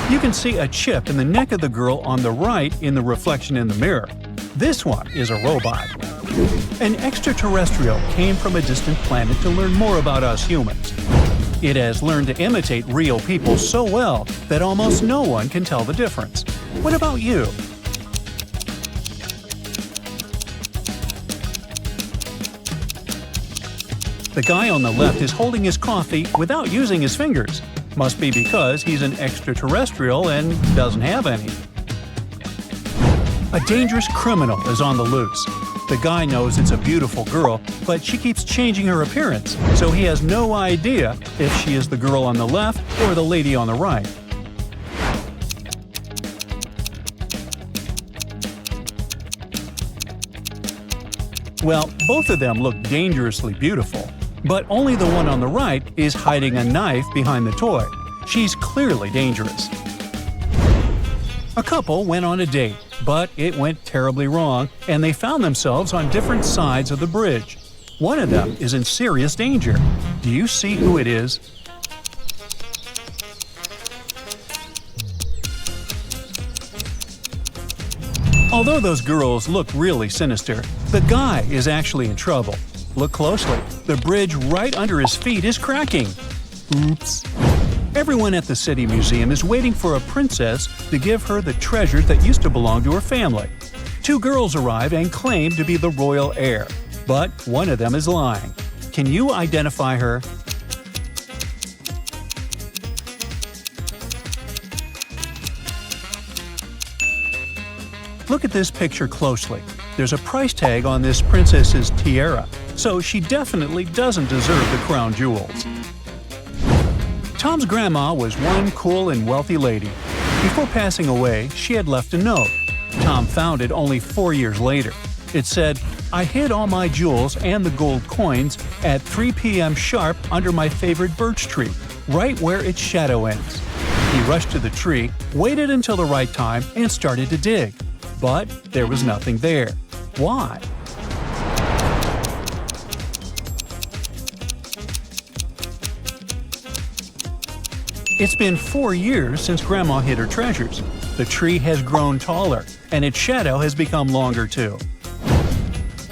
You can see a chip in the neck of the girl on the right in the reflection in the mirror. This one is a robot. An extraterrestrial came from a distant planet to learn more about us humans. It has learned to imitate real people so well that almost no one can tell the difference. What about you? The guy on the left is holding his coffee without using his fingers. Must be because he's an extraterrestrial and doesn't have any. A dangerous criminal is on the loose. The guy knows it's a beautiful girl, but she keeps changing her appearance, so he has no idea if she is the girl on the left or the lady on the right. Well, both of them look dangerously beautiful. But only the one on the right is hiding a knife behind the toy. She's clearly dangerous. A couple went on a date, but it went terribly wrong, and they found themselves on different sides of the bridge. One of them is in serious danger. Do you see who it is? Although those girls look really sinister, the guy is actually in trouble. Look closely. The bridge right under his feet is cracking. Oops. Everyone at the City Museum is waiting for a princess to give her the treasures that used to belong to her family. Two girls arrive and claim to be the royal heir, but one of them is lying. Can you identify her? Look at this picture closely. There's a price tag on this princess's tiara, so she definitely doesn't deserve the crown jewels. Tom's grandma was one cool and wealthy lady. Before passing away, she had left a note. Tom found it only 4 years later. It said, "I hid all my jewels and the gold coins at 3 p.m. sharp under my favorite birch tree, right where its shadow ends." He rushed to the tree, waited until the right time, and started to dig. But there was nothing there. Why? It's been 4 years since Grandma hid her treasures. The tree has grown taller, and its shadow has become longer too.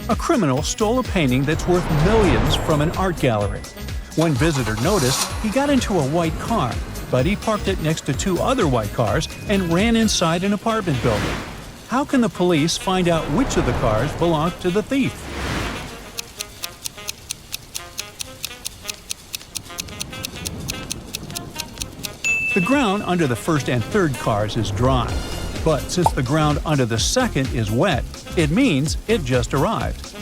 A criminal stole a painting that's worth millions from an art gallery. One visitor noticed he got into a white car, but he parked it next to 2 other white cars and ran inside an apartment building. How can the police find out which of the cars belonged to the thief? The ground under the first and third cars is dry, but since the ground under the second is wet, it means it just arrived.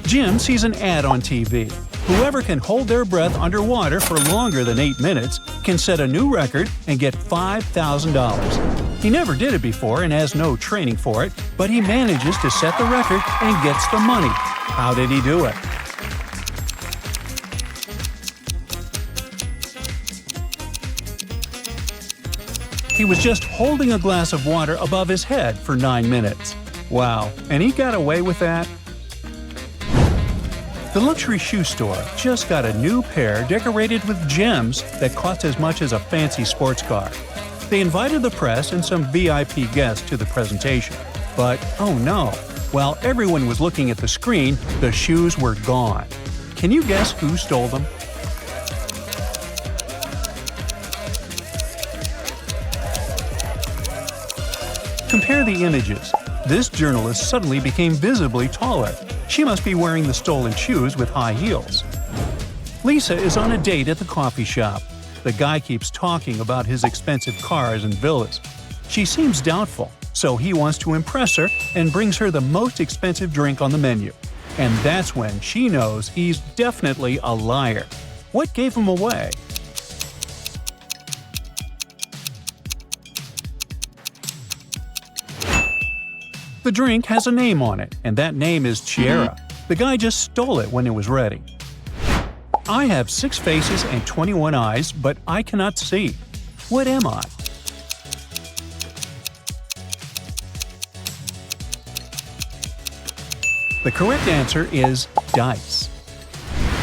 Jim sees an ad on TV. Whoever can hold their breath underwater for longer than 8 minutes can set a new record and get $5,000. He never did it before and has no training for it, but he manages to set the record and gets the money. How did he do it? He was just holding a glass of water above his head for 9 minutes. Wow, and he got away with that? The luxury shoe store just got a new pair decorated with gems that cost as much as a fancy sports car. They invited the press and some VIP guests to the presentation. But oh no, while everyone was looking at the screen, the shoes were gone. Can you guess who stole them? Compare the images. This journalist suddenly became visibly taller. She must be wearing the stolen shoes with high heels. Lisa is on a date at the coffee shop. The guy keeps talking about his expensive cars and villas. She seems doubtful, so he wants to impress her and brings her the most expensive drink on the menu. And that's when she knows he's definitely a liar. What gave him away? drink has a name on it, and that name is Chiara. The guy just stole it when it was ready. I have 6 faces and 21 eyes, but I cannot see. What am I? The correct answer is dice.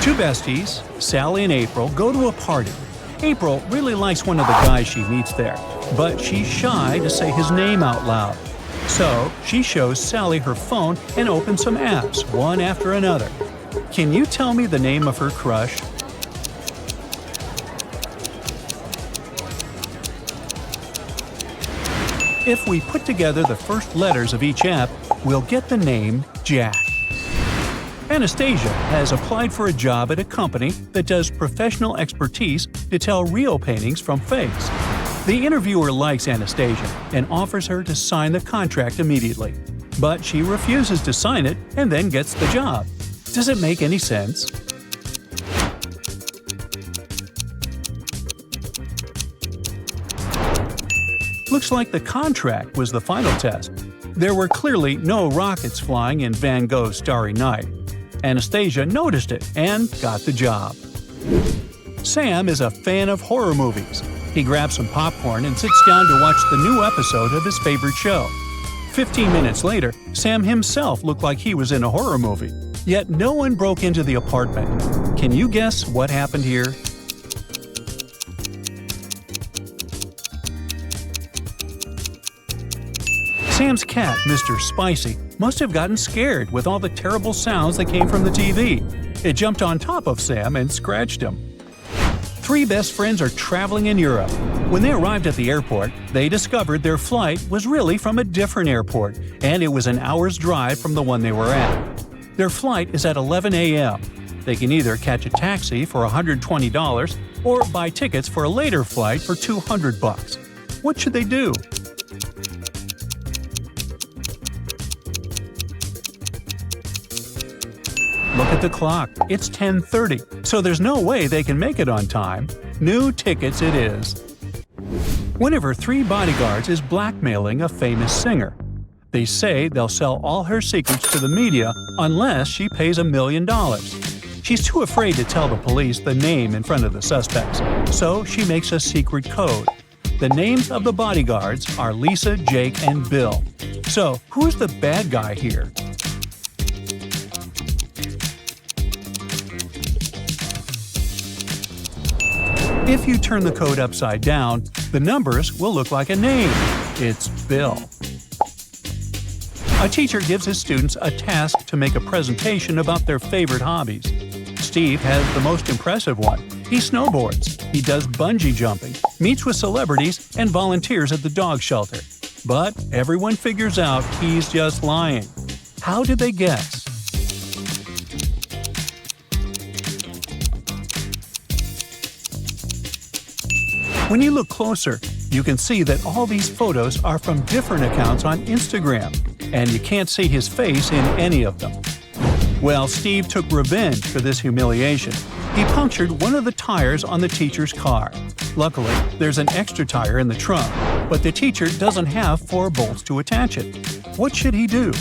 2 besties, Sally and April, go to a party. April really likes one of the guys she meets there, but she's shy to say his name out loud. So she shows Sally her phone and opens some apps, one after another. Can you tell me the name of her crush? If we put together the first letters of each app, we'll get the name Jack. Anastasia has applied for a job at a company that does professional expertise to tell real paintings from fakes. The interviewer likes Anastasia and offers her to sign the contract immediately. But she refuses to sign it and then gets the job. Does it make any sense? Looks like the contract was the final test. There were clearly no rockets flying in Van Gogh's Starry Night. Anastasia noticed it and got the job. Sam is a fan of horror movies. He grabs some popcorn and sits down to watch the new episode of his favorite show. 15 minutes later, Sam himself looked like he was in a horror movie. Yet no one broke into the apartment. Can you guess what happened here? Sam's cat, Mr. Spicy, must have gotten scared with all the terrible sounds that came from the TV. It jumped on top of Sam and scratched him. 3 best friends are traveling in Europe. When they arrived at the airport, they discovered their flight was really from a different airport, and it was an hour's drive from the one they were at. Their flight is at 11 a.m. They can either catch a taxi for $120 or buy tickets for a later flight for $200. What should they do? Look at the clock. It's 10:30, so there's no way they can make it on time. New tickets it is. One of her 3 bodyguards is blackmailing a famous singer. They say they'll sell all her secrets to the media unless she pays $1 million. She's too afraid to tell the police the name in front of the suspects, so she makes a secret code. The names of the bodyguards are Lisa, Jake, and Bill. So, who's the bad guy here? If you turn the code upside down, the numbers will look like a name. It's Bill. A teacher gives his students a task to make a presentation about their favorite hobbies. Steve has the most impressive one. He snowboards, he does bungee jumping, meets with celebrities, and volunteers at the dog shelter. But everyone figures out he's just lying. How did they guess? When you look closer, you can see that all these photos are from different accounts on Instagram, and you can't see his face in any of them. Well, Steve took revenge for this humiliation. He punctured one of the tires on the teacher's car. Luckily, there's an extra tire in the trunk, but the teacher doesn't have 4 bolts to attach it. What should he do?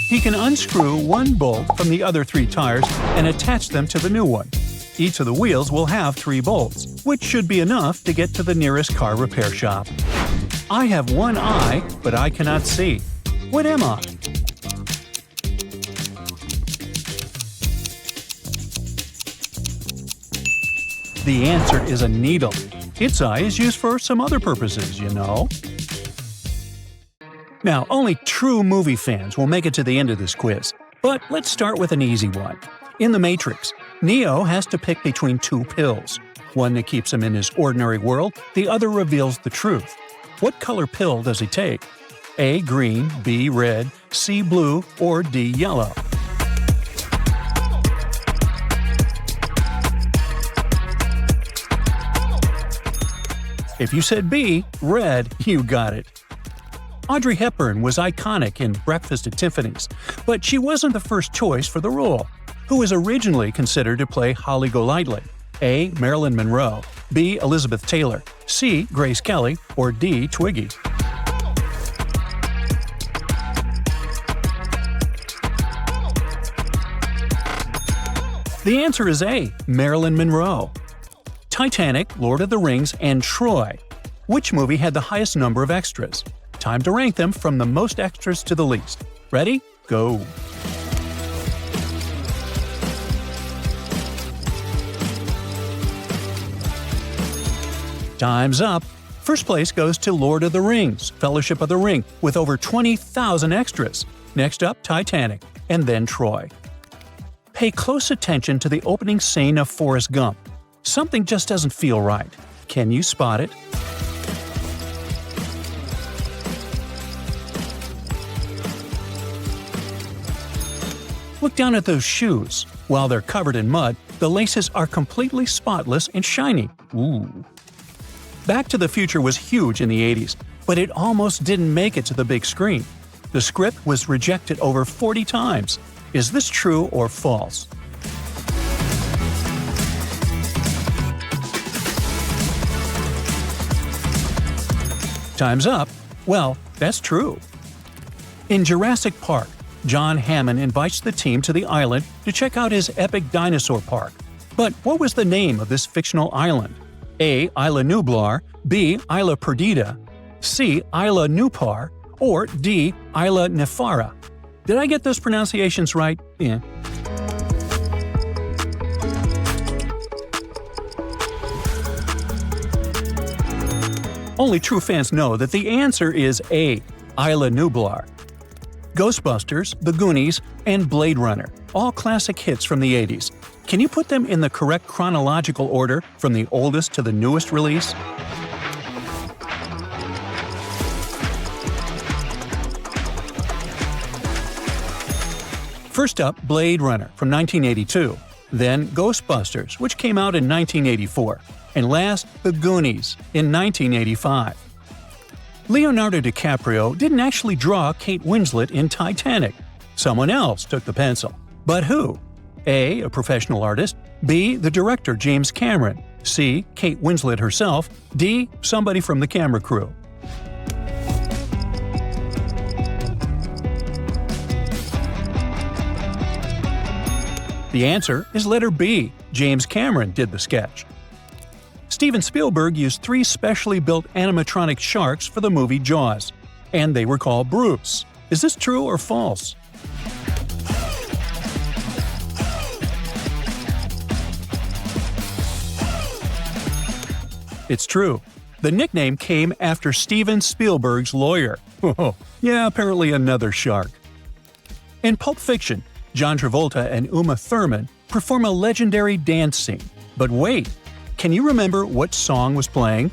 He can unscrew 1 bolt from the other 3 tires and attach them to the new one. Each of the wheels will have 3 bolts, which should be enough to get to the nearest car repair shop. I have 1 eye, but I cannot see. What am I? The answer is a needle. Its eye is used for some other purposes, you know. Now, only true movie fans will make it to the end of this quiz. But let's start with an easy one. In The Matrix, Neo has to pick between 2 pills. One that keeps him in his ordinary world, the other reveals the truth. What color pill does he take? A. Green, B. Red, C. Blue, or D. Yellow? If you said B, red, you got it. Audrey Hepburn was iconic in Breakfast at Tiffany's, but she wasn't the first choice for the role. Who was originally considered to play Holly Golightly? A. Marilyn Monroe, B. Elizabeth Taylor, C. Grace Kelly, or D. Twiggy? The answer is A. Marilyn Monroe. Titanic, Lord of the Rings, and Troy. Which movie had the highest number of extras? Time to rank them from the most extras to the least. Ready? Go! Time's up! First place goes to Lord of the Rings, Fellowship of the Ring, with over 20,000 extras. Next up, Titanic, and then Troy. Pay close attention to the opening scene of Forrest Gump. Something just doesn't feel right. Can you spot it? Look down at those shoes. While they're covered in mud, the laces are completely spotless and shiny. Ooh. Back to the Future was huge in the 80s, but it almost didn't make it to the big screen. The script was rejected over 40 times. Is this true or false? Time's up. Well, that's true. In Jurassic Park, John Hammond invites the team to the island to check out his epic dinosaur park. But what was the name of this fictional island? A. Isla Nublar, B. Isla Perdida, C. Isla Nupar, or D. Isla Nefara? Did I get those pronunciations right? Yeah. Only true fans know that the answer is A. Isla Nublar. Ghostbusters, The Goonies, and Blade Runner, all classic hits from the 80s. Can you put them in the correct chronological order from the oldest to the newest release? First up, Blade Runner from 1982, then Ghostbusters, which came out in 1984, and last, The Goonies in 1985. Leonardo DiCaprio didn't actually draw Kate Winslet in Titanic. Someone else took the pencil. But who? A. A professional artist, B. The director James Cameron, C. Kate Winslet herself, D. Somebody from the camera crew. The answer is letter B. James Cameron did the sketch. Steven Spielberg used 3 specially built animatronic sharks for the movie Jaws, and they were called Bruce. Is this true or false? It's true. The nickname came after Steven Spielberg's lawyer. Yeah, apparently another shark. In Pulp Fiction, John Travolta and Uma Thurman perform a legendary dance scene. But wait, can you remember what song was playing?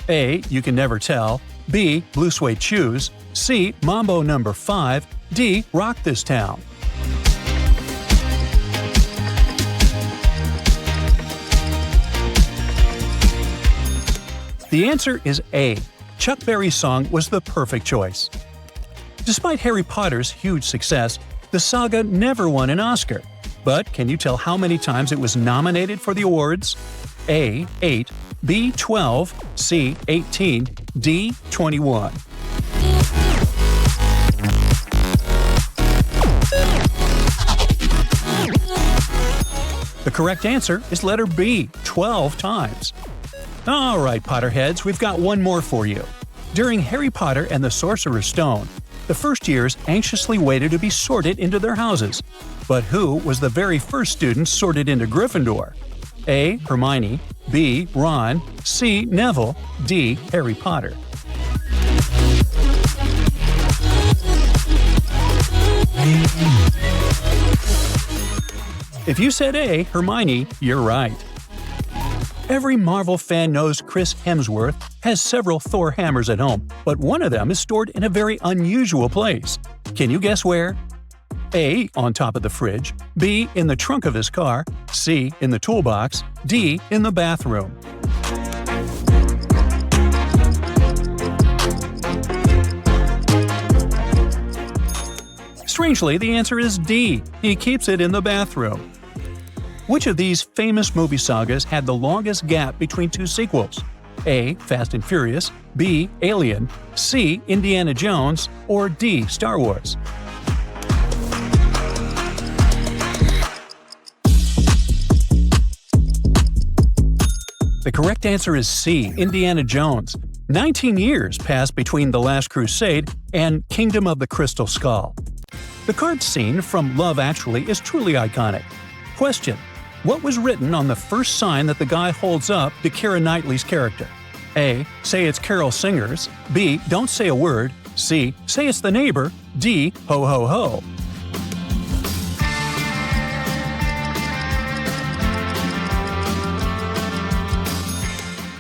A. You Can Never Tell, B. Blue Suede Shoes, C. Mambo No. 5, D. Rock This Town. The answer is A. Chuck Berry's song was the perfect choice. Despite Harry Potter's huge success, the saga never won an Oscar. But can you tell how many times it was nominated for the awards? A. 8, B. 12, C. 18, D. 21. The correct answer is letter B, 12 times. Alright, Potterheads, we've got one more for you. During Harry Potter and the Sorcerer's Stone, the first years anxiously waited to be sorted into their houses. But who was the very first student sorted into Gryffindor? A. Hermione, B. Ron, C. Neville, D. Harry Potter. If you said A, Hermione, you're right. Every Marvel fan knows Chris Hemsworth has several Thor hammers at home, but one of them is stored in a very unusual place. Can you guess where? A. On top of the fridge, B. In the trunk of his car, C. In the toolbox, D. In the bathroom. Strangely, the answer is D. He keeps it in the bathroom. Which of these famous movie sagas had the longest gap between two sequels? A. Fast and Furious, B. Alien, C. Indiana Jones, or D. Star Wars? The correct answer is C. Indiana Jones. 19 years passed between The Last Crusade and Kingdom of the Crystal Skull. The card scene from Love Actually is truly iconic. Question: what was written on the first sign that the guy holds up to Keira Knightley's character? A. Say it's Carol Singers. B. Don't say a word. C. Say it's the neighbor. D. Ho ho ho.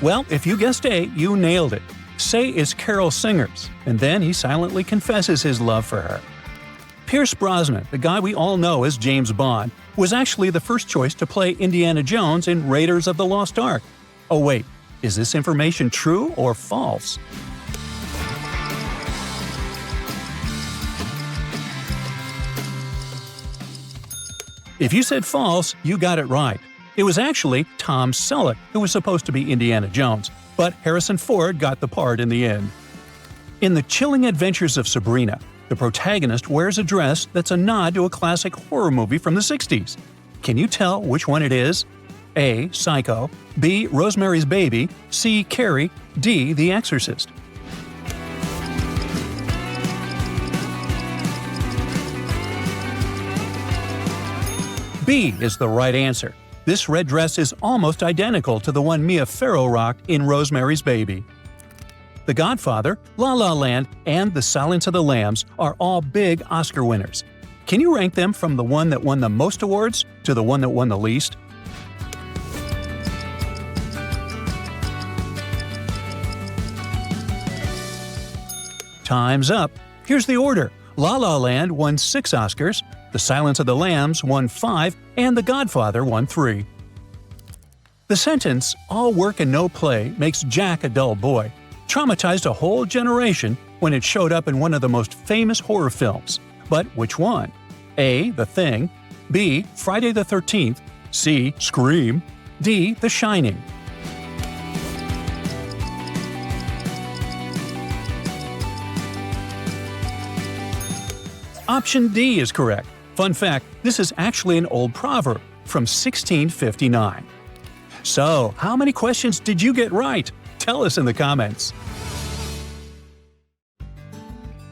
Well, if you guessed A, you nailed it. Say it's Carol Singers, and then he silently confesses his love for her. Pierce Brosnan, the guy we all know as James Bond, was actually the first choice to play Indiana Jones in Raiders of the Lost Ark. Oh wait, is this information true or false? If you said false, you got it right. It was actually Tom Selleck who was supposed to be Indiana Jones, but Harrison Ford got the part in the end. In The Chilling Adventures of Sabrina, the protagonist wears a dress that's a nod to a classic horror movie from the 60s. Can you tell which one it is? A. Psycho, B. Rosemary's Baby, C. Carrie, D. The Exorcist. B is the right answer. This red dress is almost identical to the one Mia Farrow rocked in Rosemary's Baby. The Godfather, La La Land, and The Silence of the Lambs are all big Oscar winners. Can you rank them from the one that won the most awards to the one that won the least? Time's up. Here's the order. La La Land won 6 Oscars, The Silence of the Lambs won 5, and The Godfather won 3. The sentence, "all work and no play makes Jack a dull boy," traumatized a whole generation when it showed up in one of the most famous horror films. But which one? A. The Thing, B. Friday the 13th, C. Scream, D. The Shining. Option D is correct. Fun fact, this is actually an old proverb from 1659. So, how many questions did you get right? Tell us in the comments.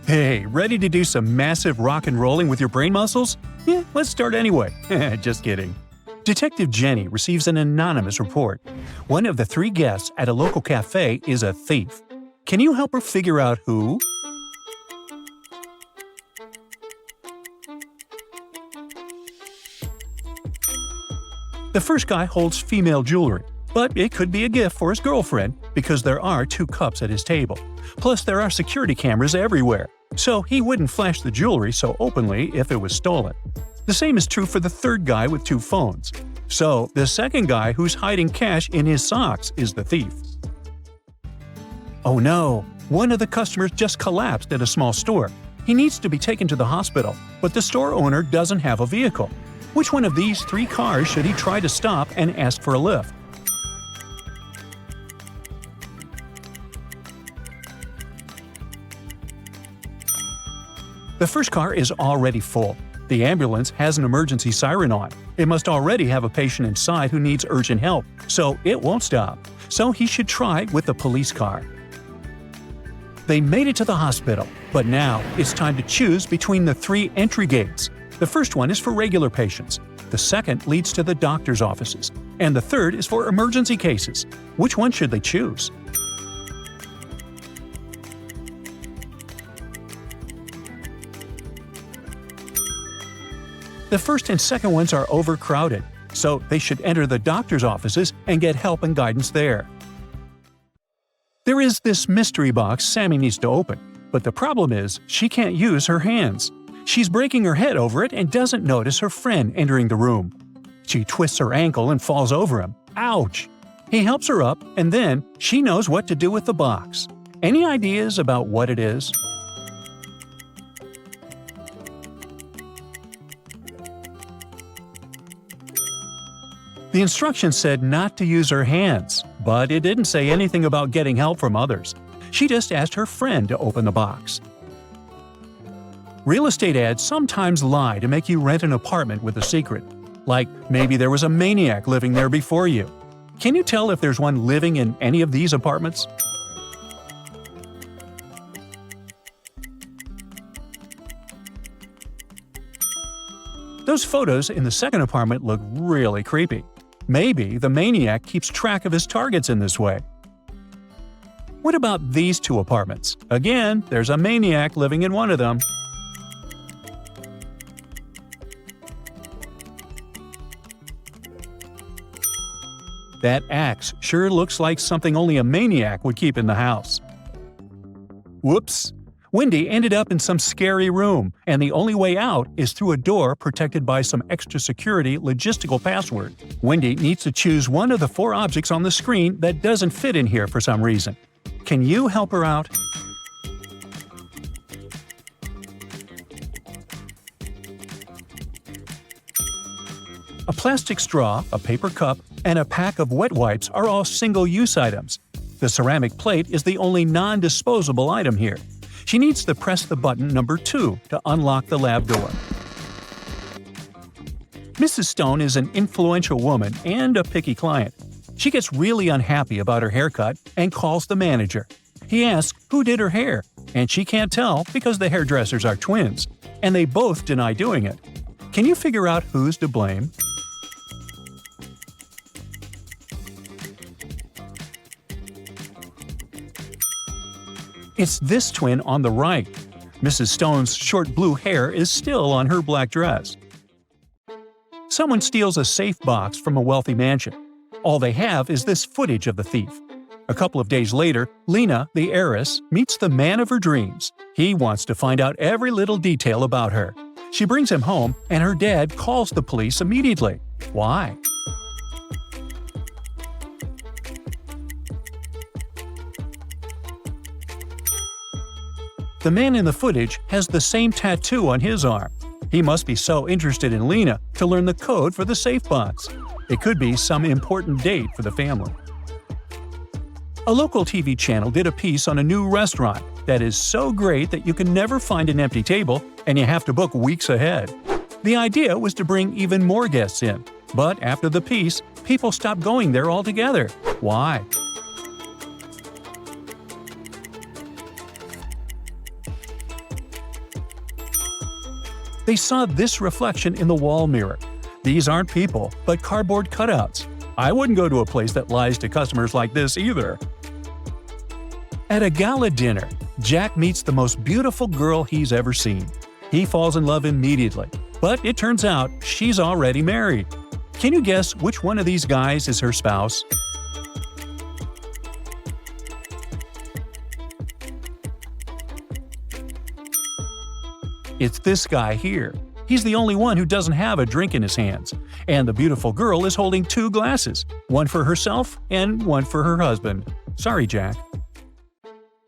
Hey, ready to do some massive rock and rolling with your brain muscles? Yeah, let's start anyway. Just kidding. Detective Jenny receives an anonymous report. One of the 3 guests at a local cafe is a thief. Can you help her figure out who? The first guy holds female jewelry, but it could be a gift for his girlfriend because there are 2 cups at his table. Plus, there are security cameras everywhere, so he wouldn't flash the jewelry so openly if it was stolen. The same is true for the third guy with 2 phones. So, the second guy who's hiding cash in his socks is the thief. Oh no! One of the customers just collapsed at a small store. He needs to be taken to the hospital, but the store owner doesn't have a vehicle. Which one of these 3 cars should he try to stop and ask for a lift? The first car is already full. The ambulance has an emergency siren on. It must already have a patient inside who needs urgent help, so it won't stop. So he should try with the police car. They made it to the hospital, but now it's time to choose between the 3 entry gates. The first one is for regular patients, the second leads to the doctor's offices, and the third is for emergency cases. Which one should they choose? The first and second ones are overcrowded, so they should enter the doctor's offices and get help and guidance there. There is this mystery box Sammy needs to open, but the problem is she can't use her hands. She's breaking her head over it and doesn't notice her friend entering the room. She twists her ankle and falls over him. Ouch! He helps her up, and then she knows what to do with the box. Any ideas about what it is? The instructions said not to use her hands, but it didn't say anything about getting help from others. She just asked her friend to open the box. Real estate ads sometimes lie to make you rent an apartment with a secret. Like maybe there was a maniac living there before you. Can you tell if there's one living in any of these apartments? Those photos in the second apartment look really creepy. Maybe the maniac keeps track of his targets in this way. What about these two apartments? Again, there's a maniac living in one of them. That axe sure looks like something only a maniac would keep in the house. Whoops! Wendy ended up in some scary room, and the only way out is through a door protected by some extra security logistical password. Wendy needs to choose one of the 4 objects on the screen that doesn't fit in here for some reason. Can you help her out? A plastic straw, a paper cup, and a pack of wet wipes are all single-use items. The ceramic plate is the only non-disposable item here. She needs to press the button number 2 to unlock the lab door. Mrs. Stone is an influential woman and a picky client. She gets really unhappy about her haircut and calls the manager. He asks who did her hair, and she can't tell because the hairdressers are twins, and they both deny doing it. Can you figure out who's to blame? It's this twin on the right. Mrs. Stone's short blue hair is still on her black dress. Someone steals a safe box from a wealthy mansion. All they have is this footage of the thief. A couple of days later, Lena, the heiress, meets the man of her dreams. He wants to find out every little detail about her. She brings him home, and her dad calls the police immediately. Why? The man in the footage has the same tattoo on his arm. He must be so interested in Lena to learn the code for the safe box. It could be some important date for the family. A local TV channel did a piece on a new restaurant that is so great that you can never find an empty table and you have to book weeks ahead. The idea was to bring even more guests in, but after the piece, people stopped going there altogether. Why? They saw this reflection in the wall mirror. These aren't people, but cardboard cutouts. I wouldn't go to a place that lies to customers like this either. At a gala dinner, Jack meets the most beautiful girl he's ever seen. He falls in love immediately, but it turns out she's already married. Can you guess which one of these guys is her spouse? It's this guy here. He's the only one who doesn't have a drink in his hands. And the beautiful girl is holding 2 glasses, one for herself and one for her husband. Sorry, Jack.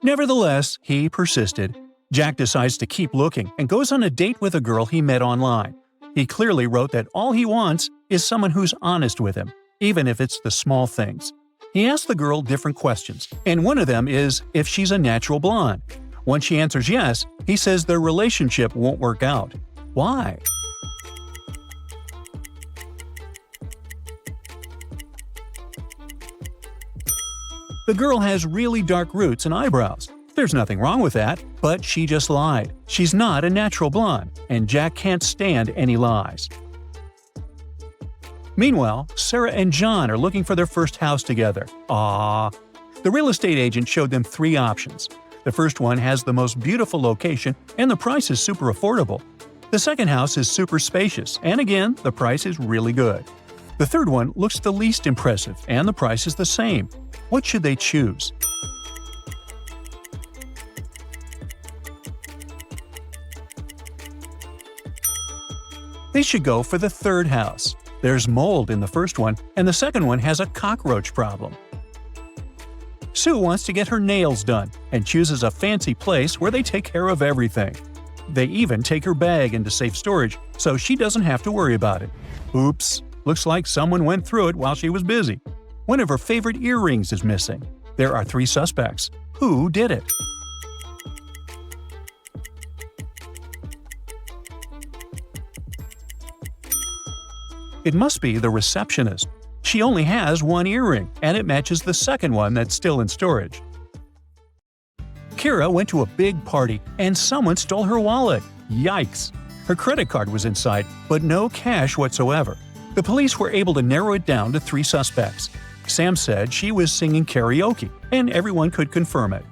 Nevertheless, he persisted. Jack decides to keep looking and goes on a date with a girl he met online. He clearly wrote that all he wants is someone who's honest with him, even if it's the small things. He asks the girl different questions, and one of them is if she's a natural blonde. Once she answers yes, he says their relationship won't work out. Why? The girl has really dark roots and eyebrows. There's nothing wrong with that, but she just lied. She's not a natural blonde, and Jack can't stand any lies. Meanwhile, Sarah and John are looking for their first house together. Aww. The real estate agent showed them 3 options. The first one has the most beautiful location, and the price is super affordable. The second house is super spacious, and again, the price is really good. The third one looks the least impressive, and the price is the same. What should they choose? They should go for the third house. There's mold in the first one, and the second one has a cockroach problem. Sue wants to get her nails done and chooses a fancy place where they take care of everything. They even take her bag into safe storage so she doesn't have to worry about it. Oops. Looks like someone went through it while she was busy. One of her favorite earrings is missing. There are 3 suspects. Who did it? It must be the receptionist. She only has 1 earring, and it matches the second one that's still in storage. Kira went to a big party, and someone stole her wallet. Yikes! Her credit card was inside, but no cash whatsoever. The police were able to narrow it down to 3 suspects. Sam said she was singing karaoke, and everyone could confirm it.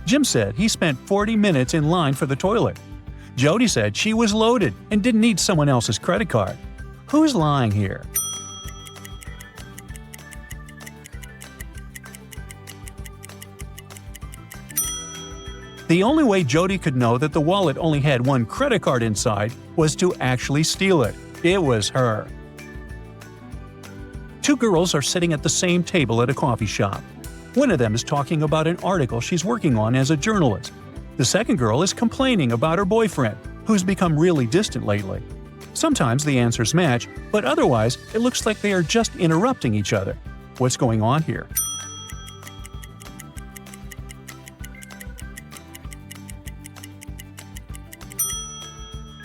Jim said he spent 40 minutes in line for the toilet. Jody said she was loaded and didn't need someone else's credit card. Who's lying here? The only way Jody could know that the wallet only had 1 credit card inside was to actually steal it. It was her. 2 girls are sitting at the same table at a coffee shop. One of them is talking about an article she's working on as a journalist. The second girl is complaining about her boyfriend, who's become really distant lately. Sometimes the answers match, but otherwise it looks like they are just interrupting each other. What's going on here?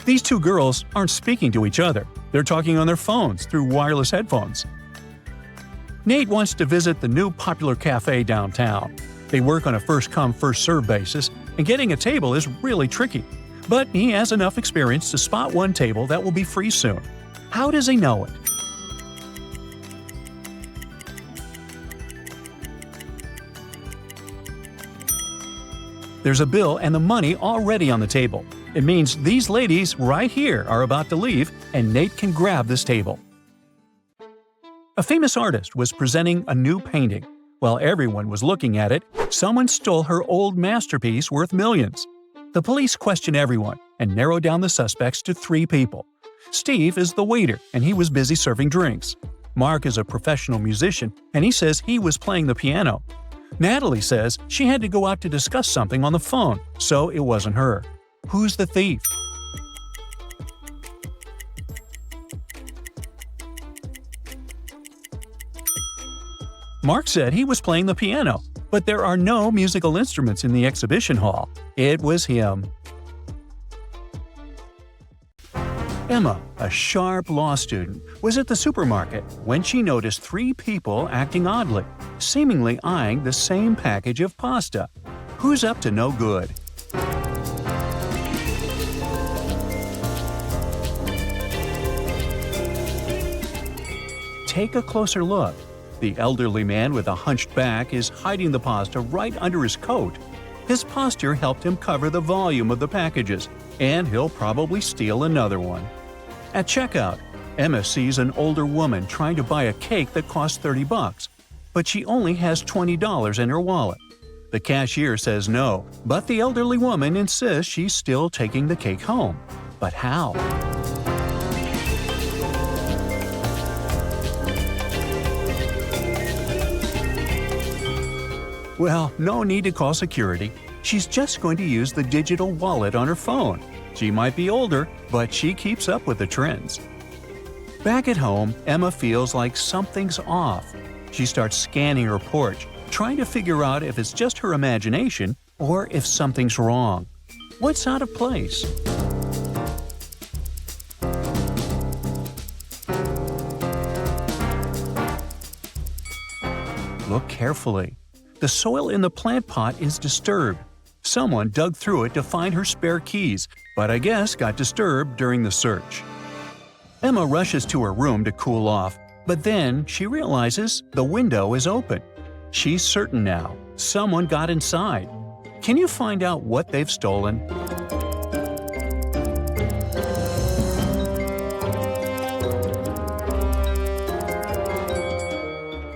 These 2 girls aren't speaking to each other. They're talking on their phones through wireless headphones. Nate wants to visit the new popular cafe downtown. They work on a first-come, first-served basis, and getting a table is really tricky. But he has enough experience to spot one table that will be free soon. How does he know it? There's a bill and the money already on the table. It means these ladies right here are about to leave, and Nate can grab this table. A famous artist was presenting a new painting. While everyone was looking at it, someone stole her old masterpiece worth millions. The police questioned everyone and narrowed down the suspects to 3 people. Steve is the waiter, and he was busy serving drinks. Mark is a professional musician, and he says he was playing the piano. Natalie says she had to go out to discuss something on the phone, so it wasn't her. Who's the thief? Mark said he was playing the piano, but there are no musical instruments in the exhibition hall. It was him. Emma, a sharp law student, was at the supermarket when she noticed 3 people acting oddly, seemingly eyeing the same package of pasta. Who's up to no good? Take a closer look. The elderly man with a hunched back is hiding the pasta right under his coat. His posture helped him cover the volume of the packages, and he'll probably steal another one. At checkout, Emma sees an older woman trying to buy a cake that costs $30, but she only has $20 in her wallet. The cashier says no, but the elderly woman insists she's still taking the cake home. But how? Well, no need to call security. She's just going to use the digital wallet on her phone. She might be older, but she keeps up with the trends. Back at home, Emma feels like something's off. She starts scanning her porch, trying to figure out if it's just her imagination or if something's wrong. What's out of place? Look carefully. The soil in the plant pot is disturbed. Someone dug through it to find her spare keys, but I guess got disturbed during the search. Emma rushes to her room to cool off, but then she realizes the window is open. She's certain now someone got inside. Can you find out what they've stolen?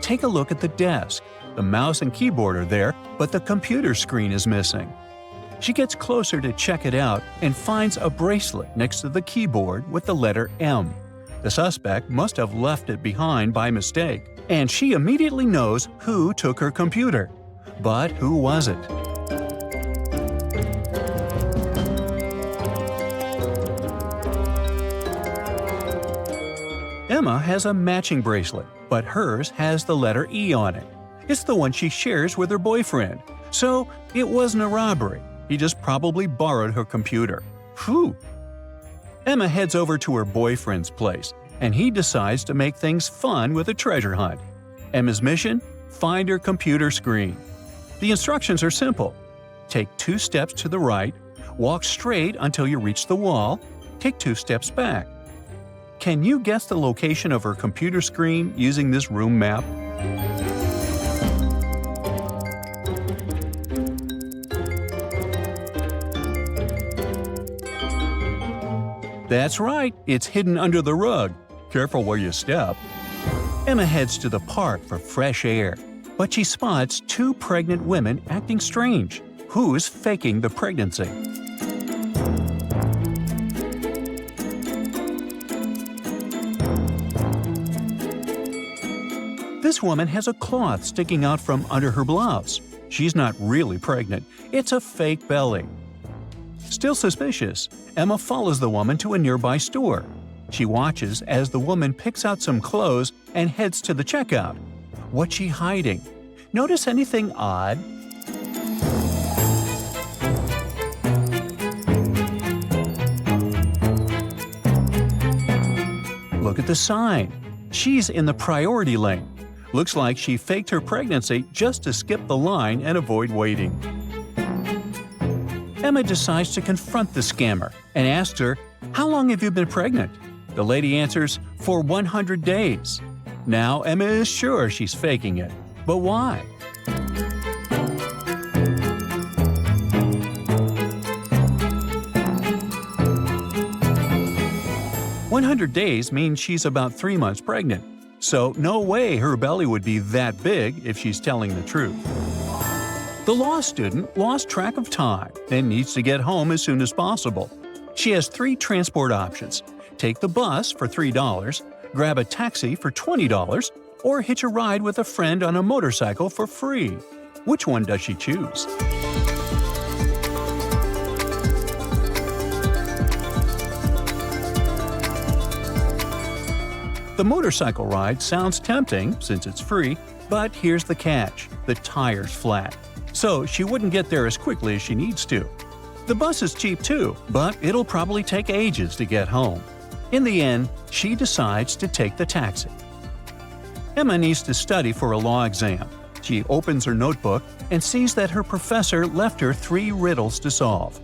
Take a look at the desk. The mouse and keyboard are there, but the computer screen is missing. She gets closer to check it out and finds a bracelet next to the keyboard with the letter M. The suspect must have left it behind by mistake, and she immediately knows who took her computer. But who was it? Emma has a matching bracelet, but hers has the letter E on it. It's the one she shares with her boyfriend. So it wasn't a robbery. He just probably borrowed her computer. Phew! Emma heads over to her boyfriend's place, and he decides to make things fun with a treasure hunt. Emma's mission? Find her computer screen. The instructions are simple. Take 2 steps to the right, walk straight until you reach the wall, take 2 steps back. Can you guess the location of her computer screen using this room map? That's right, it's hidden under the rug. Careful where you step. Emma heads to the park for fresh air, but she spots 2 pregnant women acting strange. Who's faking the pregnancy? This woman has a cloth sticking out from under her blouse. She's not really pregnant, it's a fake belly. Still suspicious, Emma follows the woman to a nearby store. She watches as the woman picks out some clothes and heads to the checkout. What's she hiding? Notice anything odd? Look at the sign. She's in the priority lane. Looks like she faked her pregnancy just to skip the line and avoid waiting. Emma decides to confront the scammer and asks her, "How long have you been pregnant?" The lady answers, "For 100 days." Now Emma is sure she's faking it. But why? "100 days means she's about 3 months pregnant. So no way her belly would be that big if she's telling the truth." The law student lost track of time and needs to get home as soon as possible. She has 3 transport options. Take the bus for $3, grab a taxi for $20, or hitch a ride with a friend on a motorcycle for free. Which one does she choose? The motorcycle ride sounds tempting since it's free, but here's the catch: the tire's flat. So she wouldn't get there as quickly as she needs to. The bus is cheap too, but it'll probably take ages to get home. In the end, she decides to take the taxi. Emma needs to study for a law exam. She opens her notebook and sees that her professor left her 3 riddles to solve.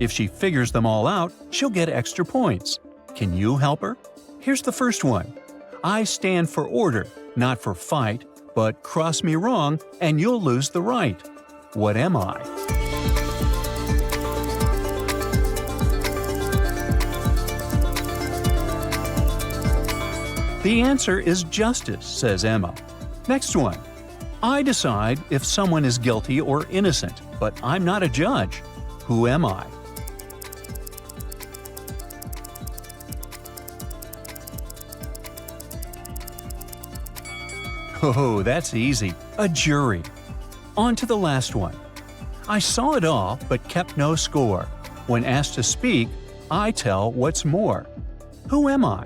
If she figures them all out, she'll get extra points. Can you help her? Here's the first one. I stand for order, not for fight, but cross me wrong and you'll lose the right. What am I? The answer is justice, says Emma. Next one. I decide if someone is guilty or innocent, but I'm not a judge. Who am I? Oh, that's easy. A jury. On to the last one. I saw it all, but kept no score. When asked to speak, I tell what's more. Who am I?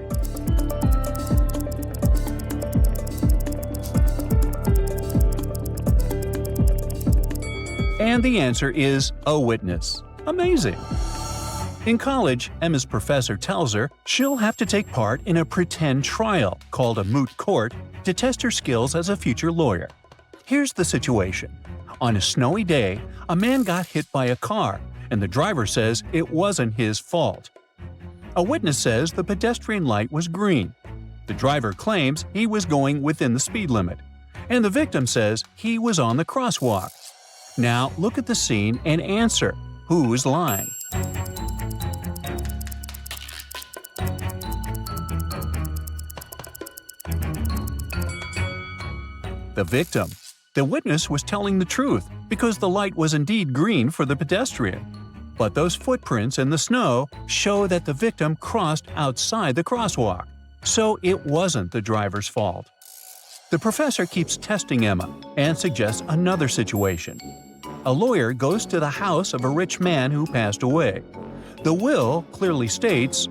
And the answer is a witness. Amazing! In college, Emma's professor tells her she'll have to take part in a pretend trial called a moot court to test her skills as a future lawyer. Here's the situation. On a snowy day, a man got hit by a car, and the driver says it wasn't his fault. A witness says the pedestrian light was green. The driver claims he was going within the speed limit, and the victim says he was on the crosswalk. Now look at the scene and answer, who's lying? The victim. The witness was telling the truth because the light was indeed green for the pedestrian. But those footprints in the snow show that the victim crossed outside the crosswalk, so it wasn't the driver's fault. The professor keeps testing Emma and suggests another situation. A lawyer goes to the house of a rich man who passed away. The will clearly states,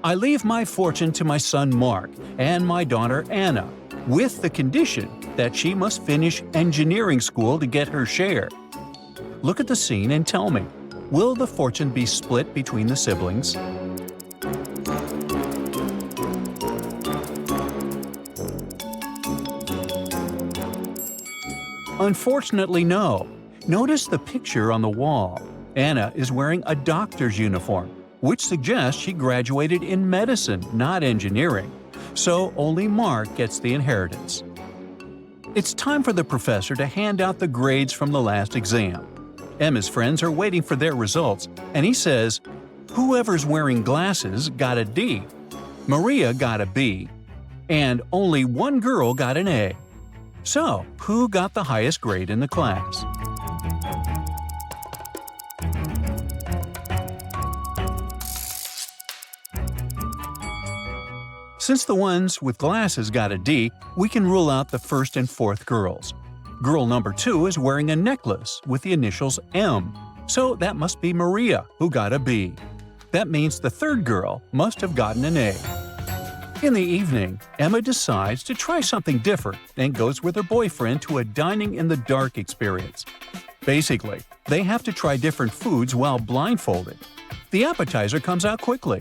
I leave my fortune to my son Mark and my daughter Anna, with the condition that she must finish engineering school to get her share. Look at the scene and tell me, will the fortune be split between the siblings? Unfortunately, no. Notice the picture on the wall. Anna is wearing a doctor's uniform, which suggests she graduated in medicine, not engineering. So only Mark gets the inheritance. It's time for the professor to hand out the grades from the last exam. Emma's friends are waiting for their results, and he says, whoever's wearing glasses got a D, Maria got a B, and only one girl got an A. So, who got the highest grade in the class? Since the ones with glasses got a D, we can rule out the first and fourth girls. Girl number 2 is wearing a necklace with the initials M, so that must be Maria, who got a B. That means the third girl must have gotten an A. In the evening, Emma decides to try something different and goes with her boyfriend to a dining-in-the-dark experience. Basically, they have to try different foods while blindfolded. The appetizer comes out quickly.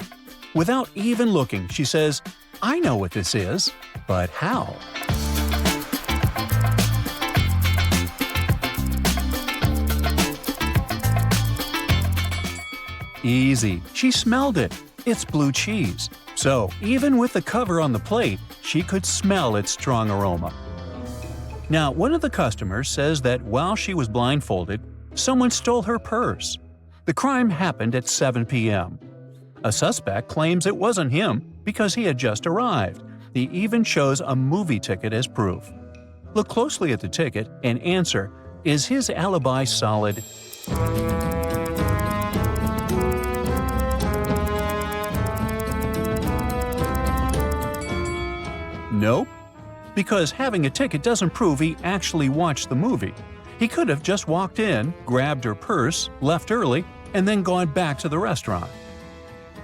Without even looking, she says, I know what this is, but how? Easy. She smelled it. It's blue cheese. So, even with the cover on the plate, she could smell its strong aroma. Now, one of the customers says that while she was blindfolded, someone stole her purse. The crime happened at 7 p.m. A suspect claims it wasn't him because he had just arrived. He even shows a movie ticket as proof. Look closely at the ticket and answer, is his alibi solid? Nope. Because having a ticket doesn't prove he actually watched the movie. He could have just walked in, grabbed her purse, left early, and then gone back to the restaurant.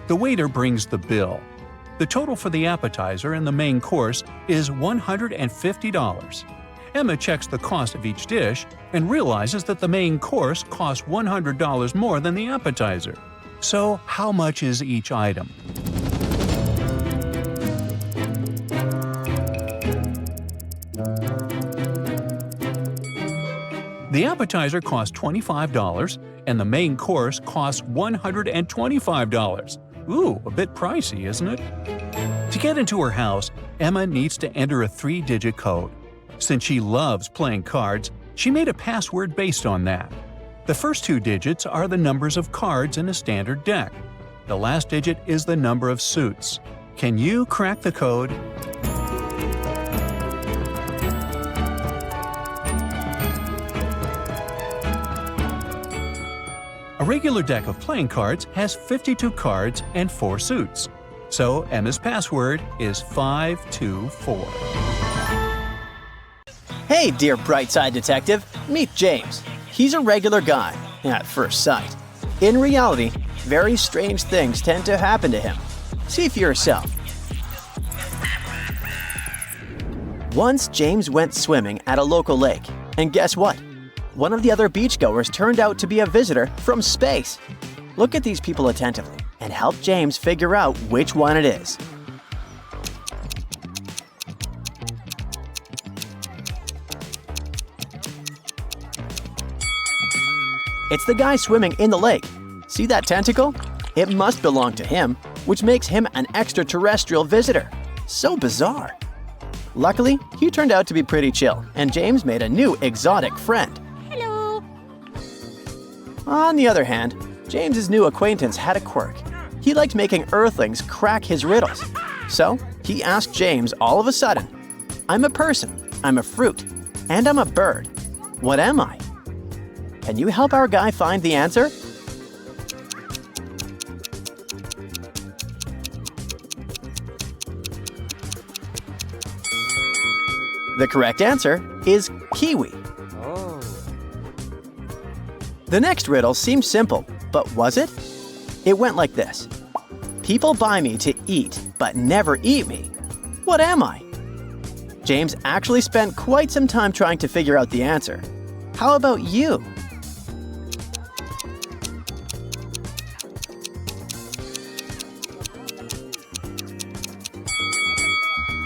The waiter brings the bill. The total for the appetizer and the main course is $150. Emma checks the cost of each dish and realizes that the main course costs $100 more than the appetizer. So, how much is each item? The appetizer costs $25 and the main course costs $125. Ooh, a bit pricey, isn't it? To get into her house, Emma needs to enter a 3-digit code. Since she loves playing cards, she made a password based on that. The first 2 digits are the numbers of cards in a standard deck. The last digit is the number of suits. Can you crack the code? A regular deck of playing cards has 52 cards and 4 suits. So Emma's password is 524. Hey, dear Brightside Detective, meet James. He's a regular guy, at first sight. In reality, very strange things tend to happen to him. See for yourself. Once James went swimming at a local lake, and guess what? One of the other beachgoers turned out to be a visitor from space. Look at these people attentively and help James figure out which one it is. It's the guy swimming in the lake. See that tentacle? It must belong to him, which makes him an extraterrestrial visitor. So bizarre. Luckily, he turned out to be pretty chill, and James made a new exotic friend. On the other hand, James's new acquaintance had a quirk. He liked making Earthlings crack his riddles. So, he asked James all of a sudden, I'm a person, I'm a fruit, and I'm a bird. What am I? Can you help our guy find the answer? The correct answer is kiwi. The next riddle seemed simple, but was it? It went like this. People buy me to eat, but never eat me. What am I? James actually spent quite some time trying to figure out the answer. How about you?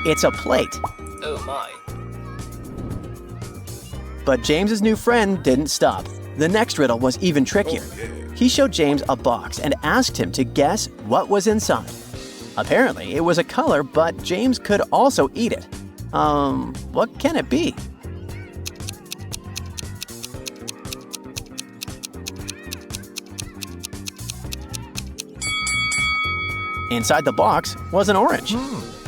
It's a plate. Oh my. But James's new friend didn't stop. The next riddle was even trickier. He showed James a box and asked him to guess what was inside. Apparently, it was a color, but James could also eat it. What can it be? Inside the box was an orange.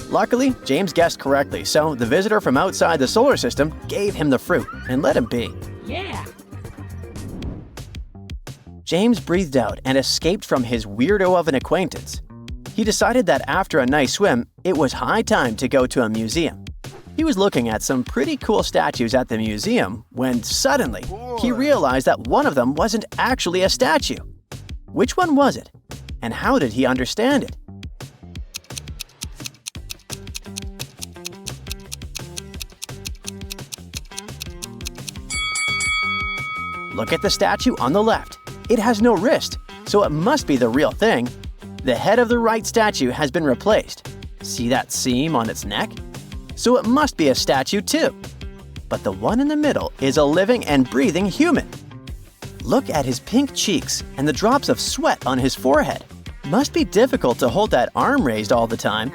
Luckily, James guessed correctly, so the visitor from outside the solar system gave him the fruit and let him be. Yeah. James breathed out and escaped from his weirdo of an acquaintance. He decided that after a nice swim, it was high time to go to a museum. He was looking at some pretty cool statues at the museum when suddenly he realized that one of them wasn't actually a statue. Which one was it? And how did he understand it? Look at the statue on the left. It has no wrist, so it must be the real thing. The head of the right statue has been replaced. See that seam on its neck? So it must be a statue too. But the one in the middle is a living and breathing human. Look at his pink cheeks and the drops of sweat on his forehead. Must be difficult to hold that arm raised all the time.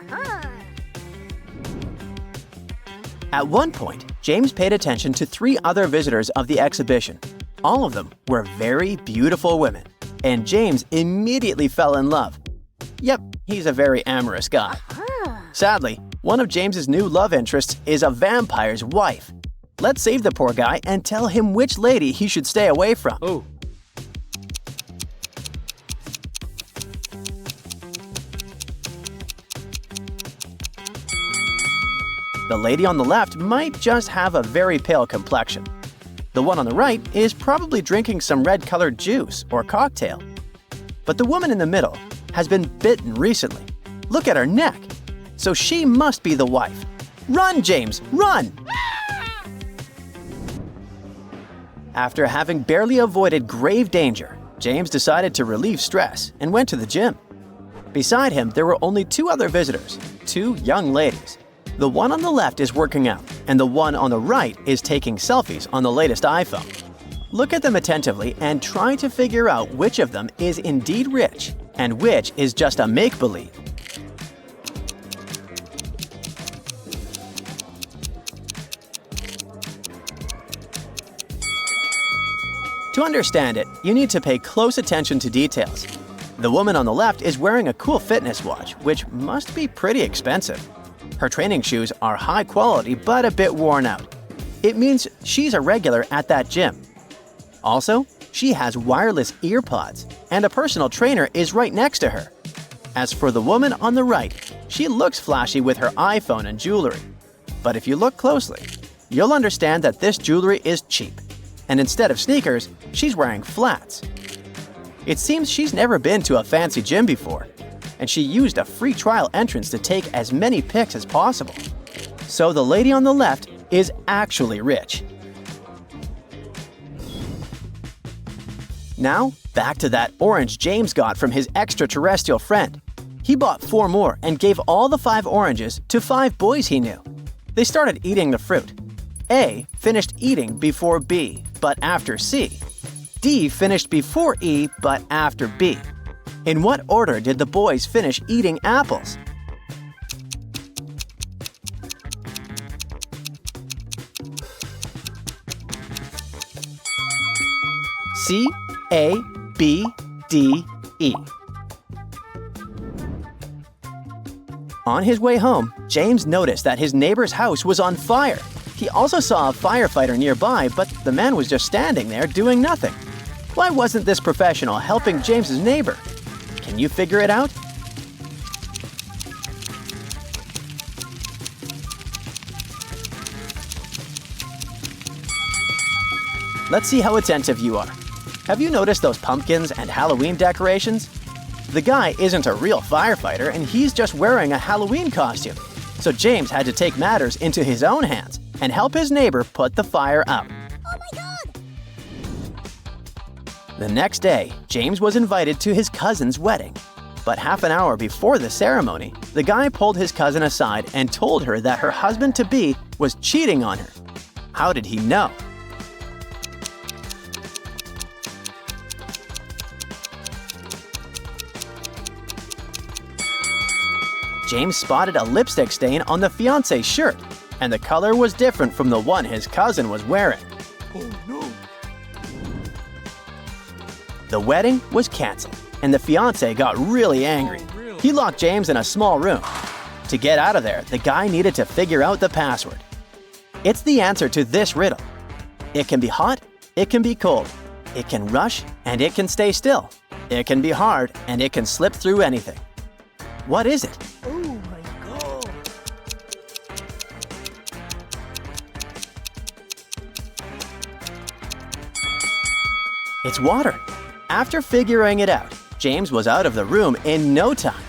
At one point, James paid attention to 3 other visitors of the exhibition. All of them were very beautiful women, and James immediately fell in love. Yep, he's a very amorous guy. Sadly, one of James's new love interests is a vampire's wife. Let's save the poor guy and tell him which lady he should stay away from. Oh. The lady on the left might just have a very pale complexion. The one on the right is probably drinking some red-colored juice or cocktail. But the woman in the middle has been bitten recently. Look at her neck. So she must be the wife. Run, James, run! After having barely avoided grave danger, James decided to relieve stress and went to the gym. Beside him, there were only 2 other visitors, 2 young ladies. The one on the left is working out, and the one on the right is taking selfies on the latest iPhone. Look at them attentively and try to figure out which of them is indeed rich and which is just a make-believe. To understand it, you need to pay close attention to details. The woman on the left is wearing a cool fitness watch, which must be pretty expensive. Her training shoes are high quality but a bit worn out. It means she's a regular at that gym. Also, she has wireless ear pods, and a personal trainer is right next to her. As for the woman on the right, she looks flashy with her iPhone and jewelry. But if you look closely, you'll understand that this jewelry is cheap. And instead of sneakers, she's wearing flats. It seems she's never been to a fancy gym before, and she used a free trial entrance to take as many pics as possible. So the lady on the left is actually rich. Now, back to that orange James got from his extraterrestrial friend. He bought 4 more and gave all the 5 oranges to 5 boys he knew. They started eating the fruit. A finished eating before B, but after C. D finished before E, but after B. In what order did the boys finish eating apples? C, A, B, D, E. On his way home, James noticed that his neighbor's house was on fire. He also saw a firefighter nearby, but the man was just standing there doing nothing. Why wasn't this professional helping James's neighbor? Can you figure it out? Let's see how attentive you are. Have you noticed those pumpkins and Halloween decorations? The guy isn't a real firefighter and he's just wearing a Halloween costume. So James had to take matters into his own hands and help his neighbor put the fire out. Oh my God! The next day, James was invited to his cousin's wedding. But half an hour before the ceremony, the guy pulled his cousin aside and told her that her husband-to-be was cheating on her. How did he know? James spotted a lipstick stain on the fiancé's shirt, and the color was different from the one his cousin was wearing. Oh no! The wedding was canceled, and the fiancé got really angry. He locked James in a small room. To get out of there, the guy needed to figure out the password. It's the answer to this riddle. It can be hot, it can be cold. It can rush, and it can stay still. It can be hard, and it can slip through anything. What is it? Oh my God! It's water. After figuring it out, James was out of the room in no time.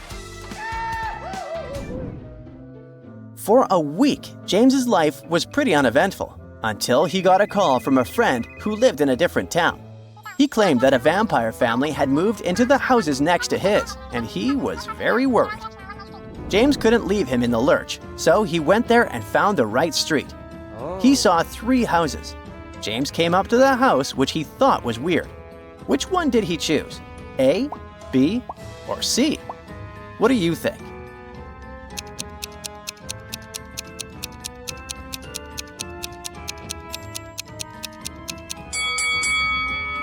For a week, James's life was pretty uneventful until he got a call from a friend who lived in a different town. He claimed that a vampire family had moved into the houses next to his, and he was very worried. James couldn't leave him in the lurch, so he went there and found the right street. He saw 3 houses. James came up to the house which he thought was weird. Which one did he choose? A, B, or C? What do you think?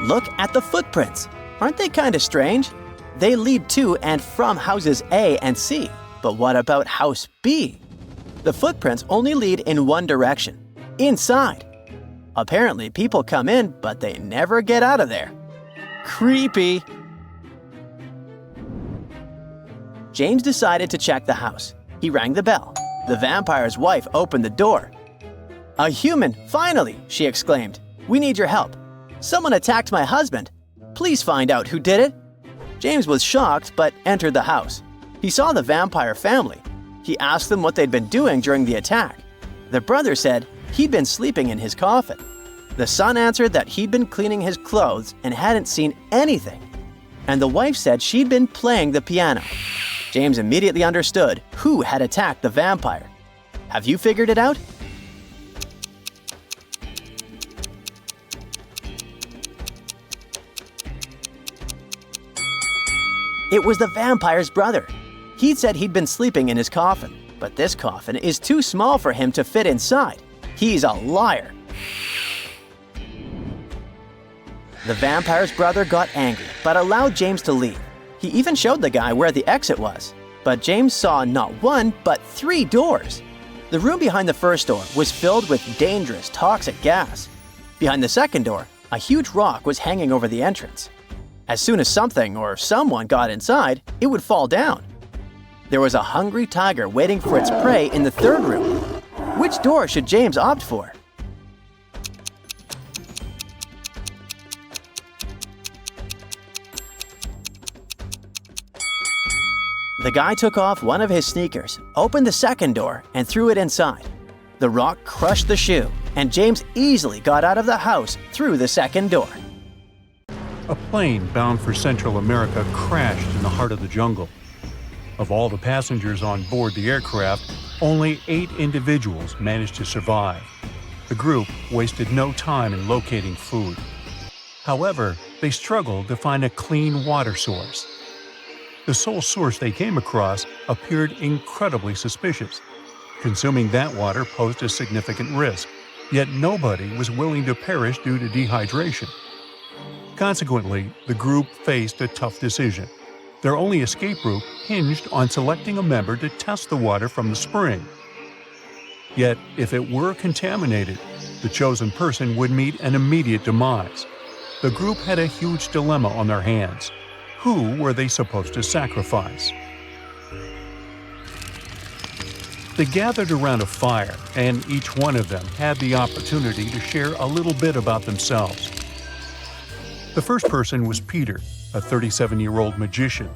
Look at the footprints. Aren't they kind of strange? They lead to and from houses A and C. But what about house B? The footprints only lead in one direction, inside. Apparently, people come in, but they never get out of there. Creepy. James decided to check the house. He rang the bell. The vampire's wife opened the door. "A human, finally!" she exclaimed. "We need your help. Someone attacked my husband. Please find out who did it." James was shocked but entered the house. He saw the vampire family. He asked them what they'd been doing during the attack. The brother said he'd been sleeping in his coffin. The son answered that he'd been cleaning his clothes and hadn't seen anything. And the wife said she'd been playing the piano. James immediately understood who had attacked the vampire. Have you figured it out? It was the vampire's brother. He'd said he'd been sleeping in his coffin, but this coffin is too small for him to fit inside. He's a liar. The vampire's brother got angry, but allowed James to leave. He even showed the guy where the exit was. But James saw not 1, but 3 doors. The room behind the first door was filled with dangerous, toxic gas. Behind the second door, a huge rock was hanging over the entrance. As soon as something or someone got inside, it would fall down. There was a hungry tiger waiting for its prey in the third room. Which door should James opt for? The guy took off one of his sneakers, opened the second door, and threw it inside. The rock crushed the shoe, and James easily got out of the house through the second door. A plane bound for Central America crashed in the heart of the jungle. Of all the passengers on board the aircraft, only 8 individuals managed to survive. The group wasted no time in locating food. However, they struggled to find a clean water source. The sole source they came across appeared incredibly suspicious. Consuming that water posed a significant risk, yet nobody was willing to perish due to dehydration. Consequently, the group faced a tough decision. Their only escape route hinged on selecting a member to test the water from the spring. Yet, if it were contaminated, the chosen person would meet an immediate demise. The group had a huge dilemma on their hands. Who were they supposed to sacrifice? They gathered around a fire, and each one of them had the opportunity to share a little bit about themselves. The first person was Peter, a 37-year-old magician.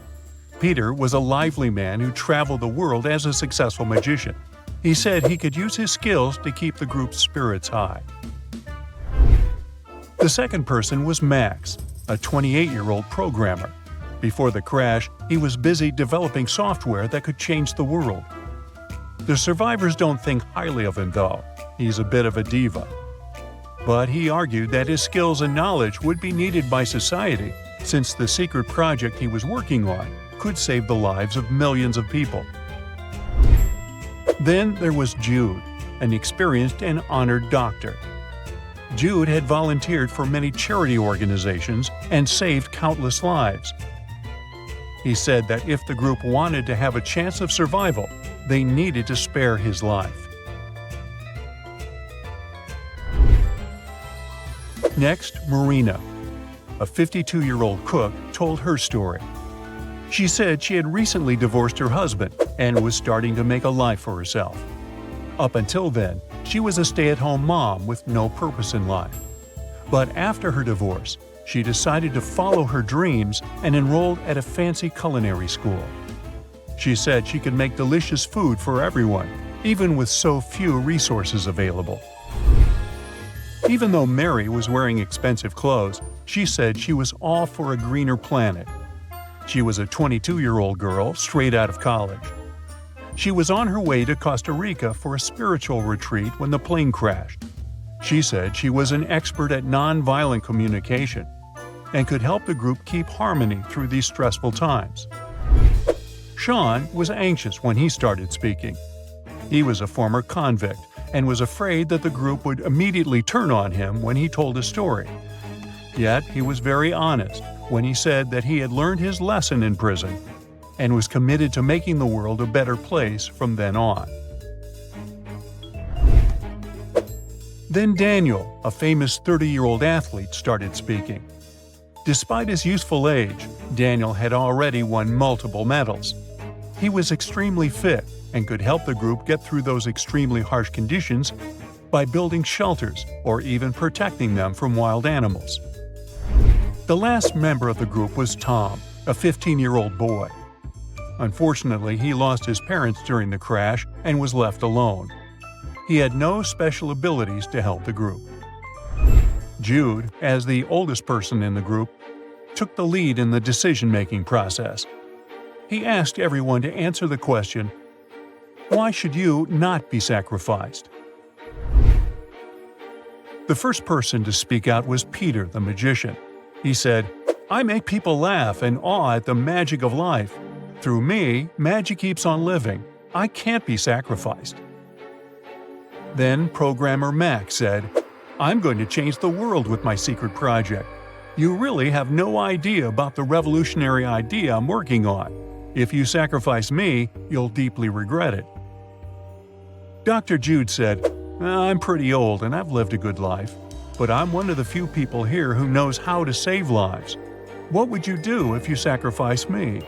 Peter was a lively man who traveled the world as a successful magician. He said he could use his skills to keep the group's spirits high. The second person was Max, a 28-year-old programmer. Before the crash, he was busy developing software that could change the world. The survivors don't think highly of him, though. He's a bit of a diva. But he argued that his skills and knowledge would be needed by society, since the secret project he was working on could save the lives of millions of people. Then there was Jude, an experienced and honored doctor. Jude had volunteered for many charity organizations and saved countless lives. He said that if the group wanted to have a chance of survival, they needed to spare his life. Next, Marina, a 52-year-old cook, told her story. She said she had recently divorced her husband and was starting to make a life for herself. Up until then, she was a stay-at-home mom with no purpose in life. But after her divorce, she decided to follow her dreams and enrolled at a fancy culinary school. She said she could make delicious food for everyone, even with so few resources available. Even though Mary was wearing expensive clothes, she said she was all for a greener planet. She was a 22-year-old girl straight out of college. She was on her way to Costa Rica for a spiritual retreat when the plane crashed. She said she was an expert at nonviolent communication and could help the group keep harmony through these stressful times. Sean was anxious when he started speaking. He was a former convict and was afraid that the group would immediately turn on him when he told his story. Yet he was very honest when he said that he had learned his lesson in prison and was committed to making the world a better place from then on. Then Daniel, a famous 30-year-old athlete, started speaking. Despite his youthful age, Daniel had already won multiple medals. He was extremely fit and could help the group get through those extremely harsh conditions by building shelters or even protecting them from wild animals. The last member of the group was Tom, a 15-year-old boy. Unfortunately, he lost his parents during the crash and was left alone. He had no special abilities to help the group. Jude, as the oldest person in the group, took the lead in the decision-making process. He asked everyone to answer the question, "Why should you not be sacrificed?" The first person to speak out was Peter, the magician. He said, "I make people laugh and awe at the magic of life. Through me, magic keeps on living. I can't be sacrificed." Then programmer Max said, "I'm going to change the world with my secret project. You really have no idea about the revolutionary idea I'm working on. If you sacrifice me, you'll deeply regret it." Dr. Jude said, "I'm pretty old and I've lived a good life, but I'm one of the few people here who knows how to save lives. What would you do if you sacrificed me?"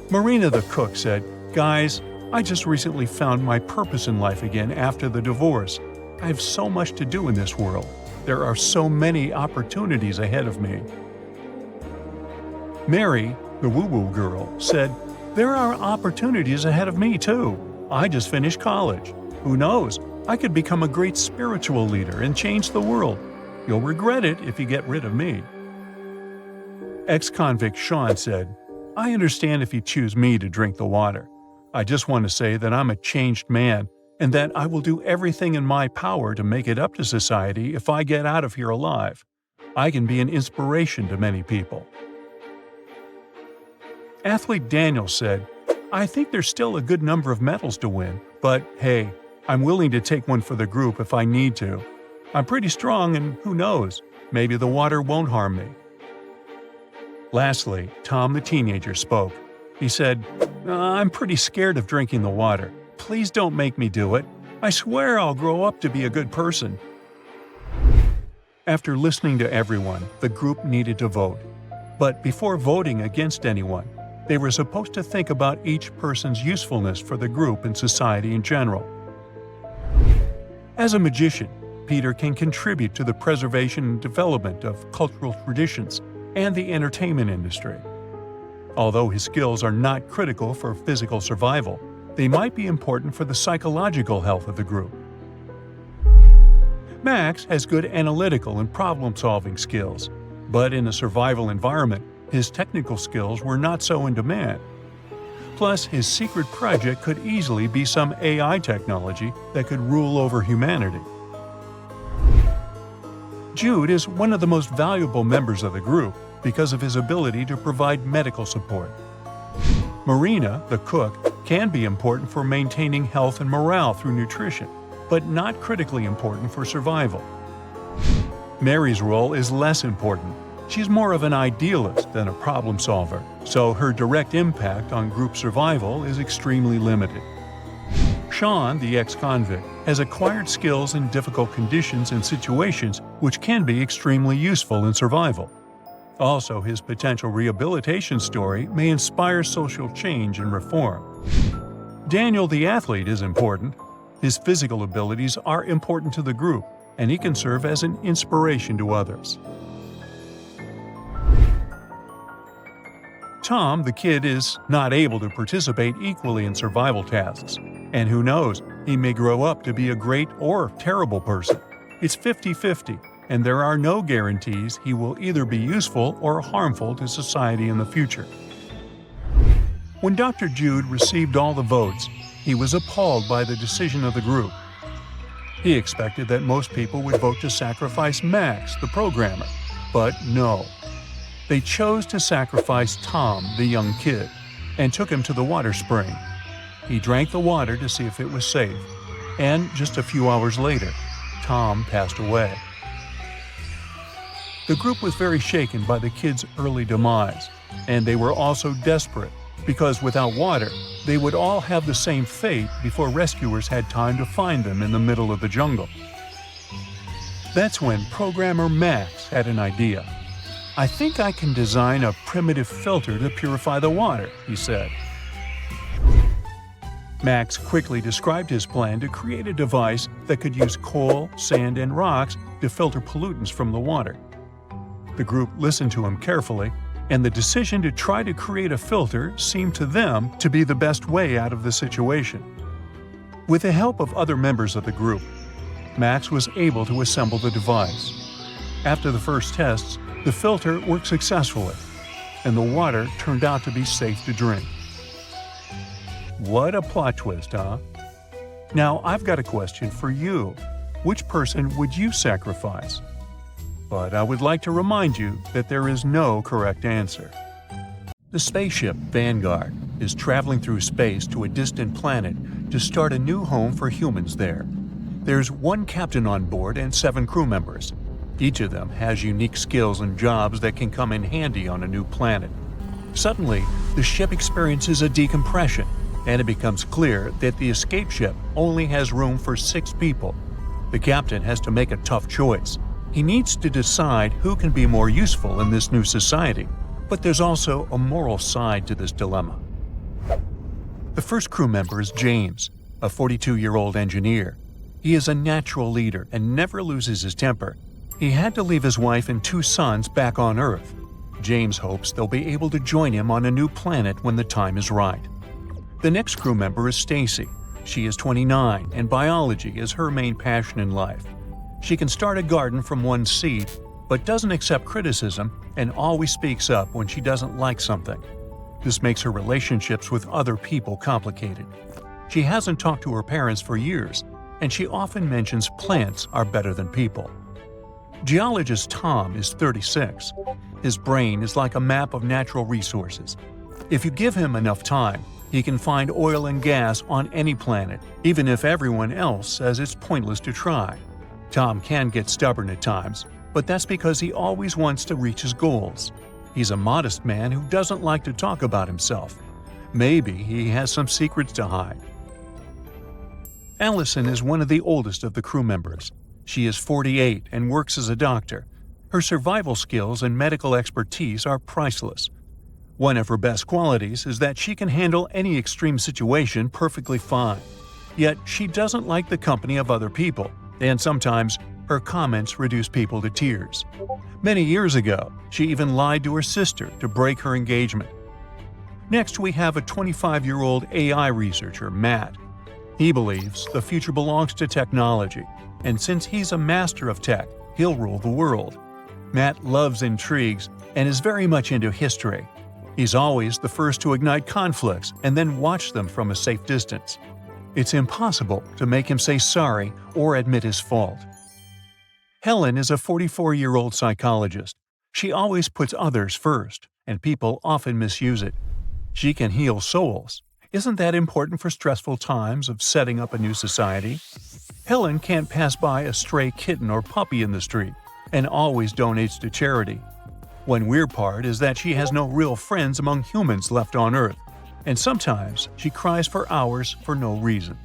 Marina the cook said, "Guys, I just recently found my purpose in life again after the divorce. I have so much to do in this world. There are so many opportunities ahead of me." Mary, the woo-woo girl, said, "There are opportunities ahead of me too. I just finished college. Who knows? I could become a great spiritual leader and change the world. You'll regret it if you get rid of me." Ex-convict Sean said, "I understand if you choose me to drink the water. I just want to say that I'm a changed man and that I will do everything in my power to make it up to society if I get out of here alive. I can be an inspiration to many people." Athlete Daniel said, "I think there's still a good number of medals to win, but hey, I'm willing to take one for the group if I need to. I'm pretty strong and who knows, maybe the water won't harm me." Lastly, Tom the teenager spoke. He said, "I'm pretty scared of drinking the water. Please don't make me do it. I swear I'll grow up to be a good person." After listening to everyone, the group needed to vote. But before voting against anyone, they were supposed to think about each person's usefulness for the group and society in general. As a magician, Peter can contribute to the preservation and development of cultural traditions and the entertainment industry. Although his skills are not critical for physical survival, they might be important for the psychological health of the group. Max has good analytical and problem-solving skills, but in a survival environment, his technical skills were not so in demand. Plus, his secret project could easily be some AI technology that could rule over humanity. Jude is one of the most valuable members of the group because of his ability to provide medical support. Marina, the cook, can be important for maintaining health and morale through nutrition, but not critically important for survival. Mary's role is less important. She's more of an idealist than a problem solver, so her direct impact on group survival is extremely limited. Sean, the ex-convict, has acquired skills in difficult conditions and situations which can be extremely useful in survival. Also, his potential rehabilitation story may inspire social change and reform. Daniel, the athlete, is important. His physical abilities are important to the group, and he can serve as an inspiration to others. Tom, the kid, is not able to participate equally in survival tasks. And who knows, he may grow up to be a great or terrible person. It's 50-50, and there are no guarantees he will either be useful or harmful to society in the future. When Dr. Jude received all the votes, he was appalled by the decision of the group. He expected that most people would vote to sacrifice Max, the programmer, but no. They chose to sacrifice Tom, the young kid, and took him to the water spring. He drank the water to see if it was safe, and just a few hours later, Tom passed away. The group was very shaken by the kid's early demise, and they were also desperate, because without water, they would all have the same fate before rescuers had time to find them in the middle of the jungle. That's when programmer Max had an idea. "I think I can design a primitive filter to purify the water," he said. Max quickly described his plan to create a device that could use coal, sand, and rocks to filter pollutants from the water. The group listened to him carefully, and the decision to try to create a filter seemed to them to be the best way out of the situation. With the help of other members of the group, Max was able to assemble the device. After the first tests, the filter worked successfully, and the water turned out to be safe to drink. What a plot twist, huh? Now, I've got a question for you. Which person would you sacrifice? But I would like to remind you that there is no correct answer. The spaceship Vanguard is traveling through space to a distant planet to start a new home for humans there. There's one captain on board and 7 crew members. Each of them has unique skills and jobs that can come in handy on a new planet. Suddenly, the ship experiences a decompression, and it becomes clear that the escape ship only has room for 6 people. The captain has to make a tough choice. He needs to decide who can be more useful in this new society, but there's also a moral side to this dilemma. The first crew member is James, a 42-year-old engineer. He is a natural leader and never loses his temper. He had to leave his wife and 2 sons back on Earth. James hopes they'll be able to join him on a new planet when the time is right. The next crew member is Stacy. She is 29, and biology is her main passion in life. She can start a garden from one seed, but doesn't accept criticism and always speaks up when she doesn't like something. This makes her relationships with other people complicated. She hasn't talked to her parents for years, and she often mentions plants are better than people. Geologist Tom is 36. His brain is like a map of natural resources. If you give him enough time, he can find oil and gas on any planet, even if everyone else says it's pointless to try. Tom can get stubborn at times, but that's because he always wants to reach his goals. He's a modest man who doesn't like to talk about himself. Maybe he has some secrets to hide. Allison is one of the oldest of the crew members. She is 48 and works as a doctor. Her survival skills and medical expertise are priceless. One of her best qualities is that she can handle any extreme situation perfectly fine. Yet she doesn't like the company of other people, and sometimes her comments reduce people to tears. Many years ago, she even lied to her sister to break her engagement. Next, we have a 25-year-old AI researcher, Matt. He believes the future belongs to technology, and since he's a master of tech, he'll rule the world. Matt loves intrigues and is very much into history. He's always the first to ignite conflicts and then watch them from a safe distance. It's impossible to make him say sorry or admit his fault. Helen is a 44-year-old psychologist. She always puts others first, and people often misuse it. She can heal souls. Isn't that important for stressful times of setting up a new society? Helen can't pass by a stray kitten or puppy in the street, and always donates to charity. One weird part is that she has no real friends among humans left on Earth, and sometimes she cries for hours for no reason.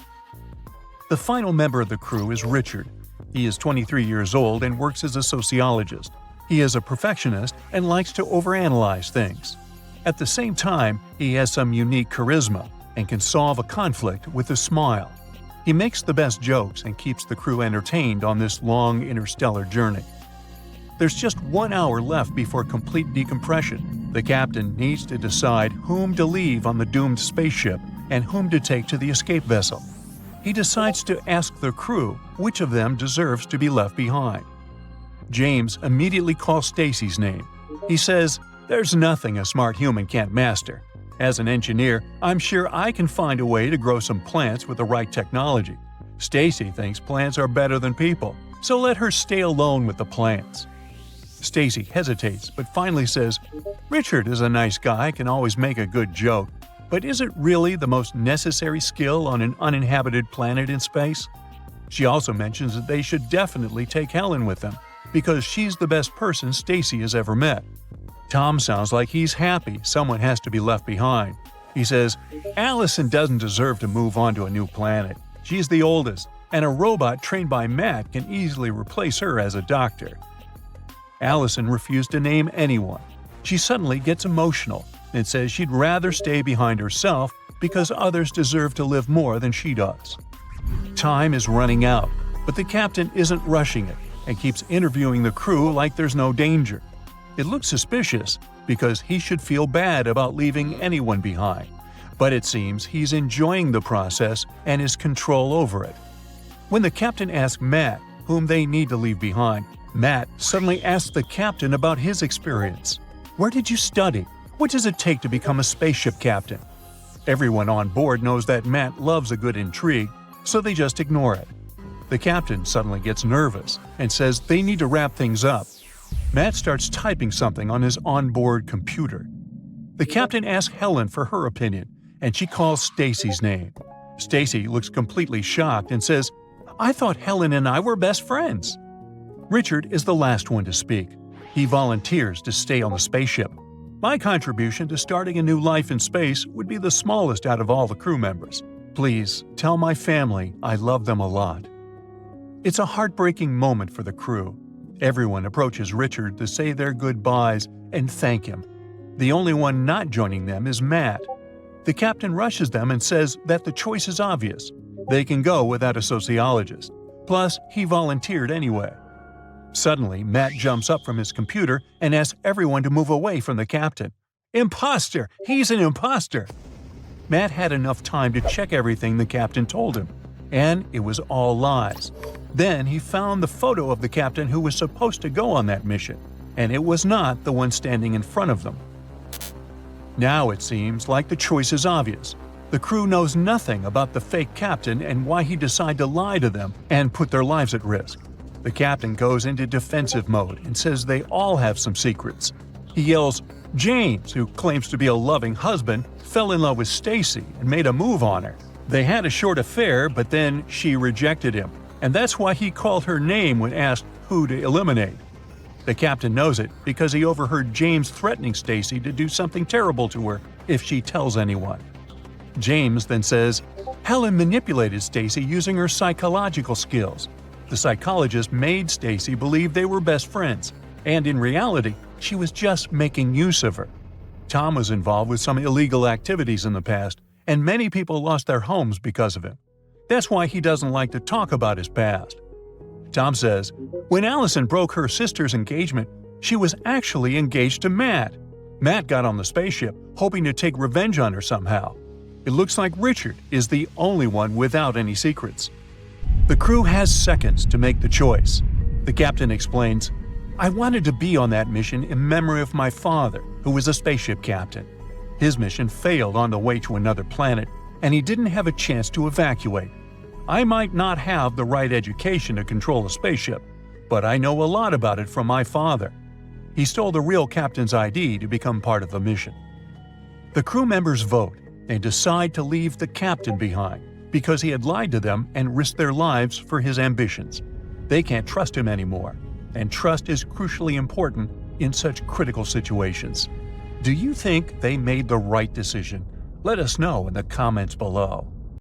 The final member of the crew is Richard. He is 23 years old and works as a sociologist. He is a perfectionist and likes to overanalyze things. At the same time, he has some unique charisma and can solve a conflict with a smile. He makes the best jokes and keeps the crew entertained on this long interstellar journey. There's just 1 hour left before complete decompression. The captain needs to decide whom to leave on the doomed spaceship and whom to take to the escape vessel. He decides to ask the crew which of them deserves to be left behind. James immediately calls Stacy's name. He says, "There's nothing a smart human can't master. As an engineer, I'm sure I can find a way to grow some plants with the right technology. Stacy thinks plants are better than people, so let her stay alone with the plants." Stacy hesitates, but finally says, "Richard is a nice guy, can always make a good joke, but is it really the most necessary skill on an uninhabited planet in space?" She also mentions that they should definitely take Helen with them, because she's the best person Stacy has ever met. Tom sounds like he's happy someone has to be left behind. He says, "Allison doesn't deserve to move on to a new planet. She's the oldest, and a robot trained by Matt can easily replace her as a doctor." Allison refused to name anyone. She suddenly gets emotional and says she'd rather stay behind herself because others deserve to live more than she does. Time is running out, but the captain isn't rushing it and keeps interviewing the crew like there's no danger. It looks suspicious because he should feel bad about leaving anyone behind, but it seems he's enjoying the process and his control over it. When the captain asks Matt whom they need to leave behind, Matt suddenly asks the captain about his experience. "Where did you study? What does it take to become a spaceship captain?" Everyone on board knows that Matt loves a good intrigue, so they just ignore it. The captain suddenly gets nervous and says they need to wrap things up. Matt starts typing something on his onboard computer. The captain asks Helen for her opinion, and she calls Stacy's name. Stacy looks completely shocked and says, "I thought Helen and I were best friends." Richard is the last one to speak. He volunteers to stay on the spaceship. "My contribution to starting a new life in space would be the smallest out of all the crew members. Please, tell my family I love them a lot." It's a heartbreaking moment for the crew. Everyone approaches Richard to say their goodbyes and thank him. The only one not joining them is Matt. The captain rushes them and says that the choice is obvious. They can go without a sociologist. Plus, he volunteered anyway. Suddenly, Matt jumps up from his computer and asks everyone to move away from the captain. "Imposter! He's an imposter!" Matt had enough time to check everything the captain told him, and it was all lies. Then he found the photo of the captain who was supposed to go on that mission, and it was not the one standing in front of them. Now it seems like the choice is obvious. The crew knows nothing about the fake captain and why he decided to lie to them and put their lives at risk. The captain goes into defensive mode and says they all have some secrets. He yells, "James, who claims to be a loving husband, fell in love with Stacy and made a move on her. They had a short affair, but then she rejected him, and that's why he called her name when asked who to eliminate." The captain knows it because he overheard James threatening Stacy to do something terrible to her if she tells anyone. James then says, "Helen manipulated Stacy using her psychological skills. The psychologist made Stacy believe they were best friends, and in reality, she was just making use of her. Tom was involved with some illegal activities in the past, and many people lost their homes because of him. That's why he doesn't like to talk about his past." Tom says, "When Allison broke her sister's engagement, she was actually engaged to Matt. Matt got on the spaceship, hoping to take revenge on her somehow. It looks like Richard is the only one without any secrets. The crew has seconds to make the choice. The captain explains, "I wanted to be on that mission in memory of my father, who was a spaceship captain. His mission failed on the way to another planet, and he didn't have a chance to evacuate. I might not have the right education to control a spaceship, but I know a lot about it from my father. He stole the real captain's ID to become part of the mission." The crew members vote and decide to leave the captain behind because he had lied to them and risked their lives for his ambitions. They can't trust him anymore, and trust is crucially important in such critical situations. Do you think they made the right decision? Let us know in the comments below.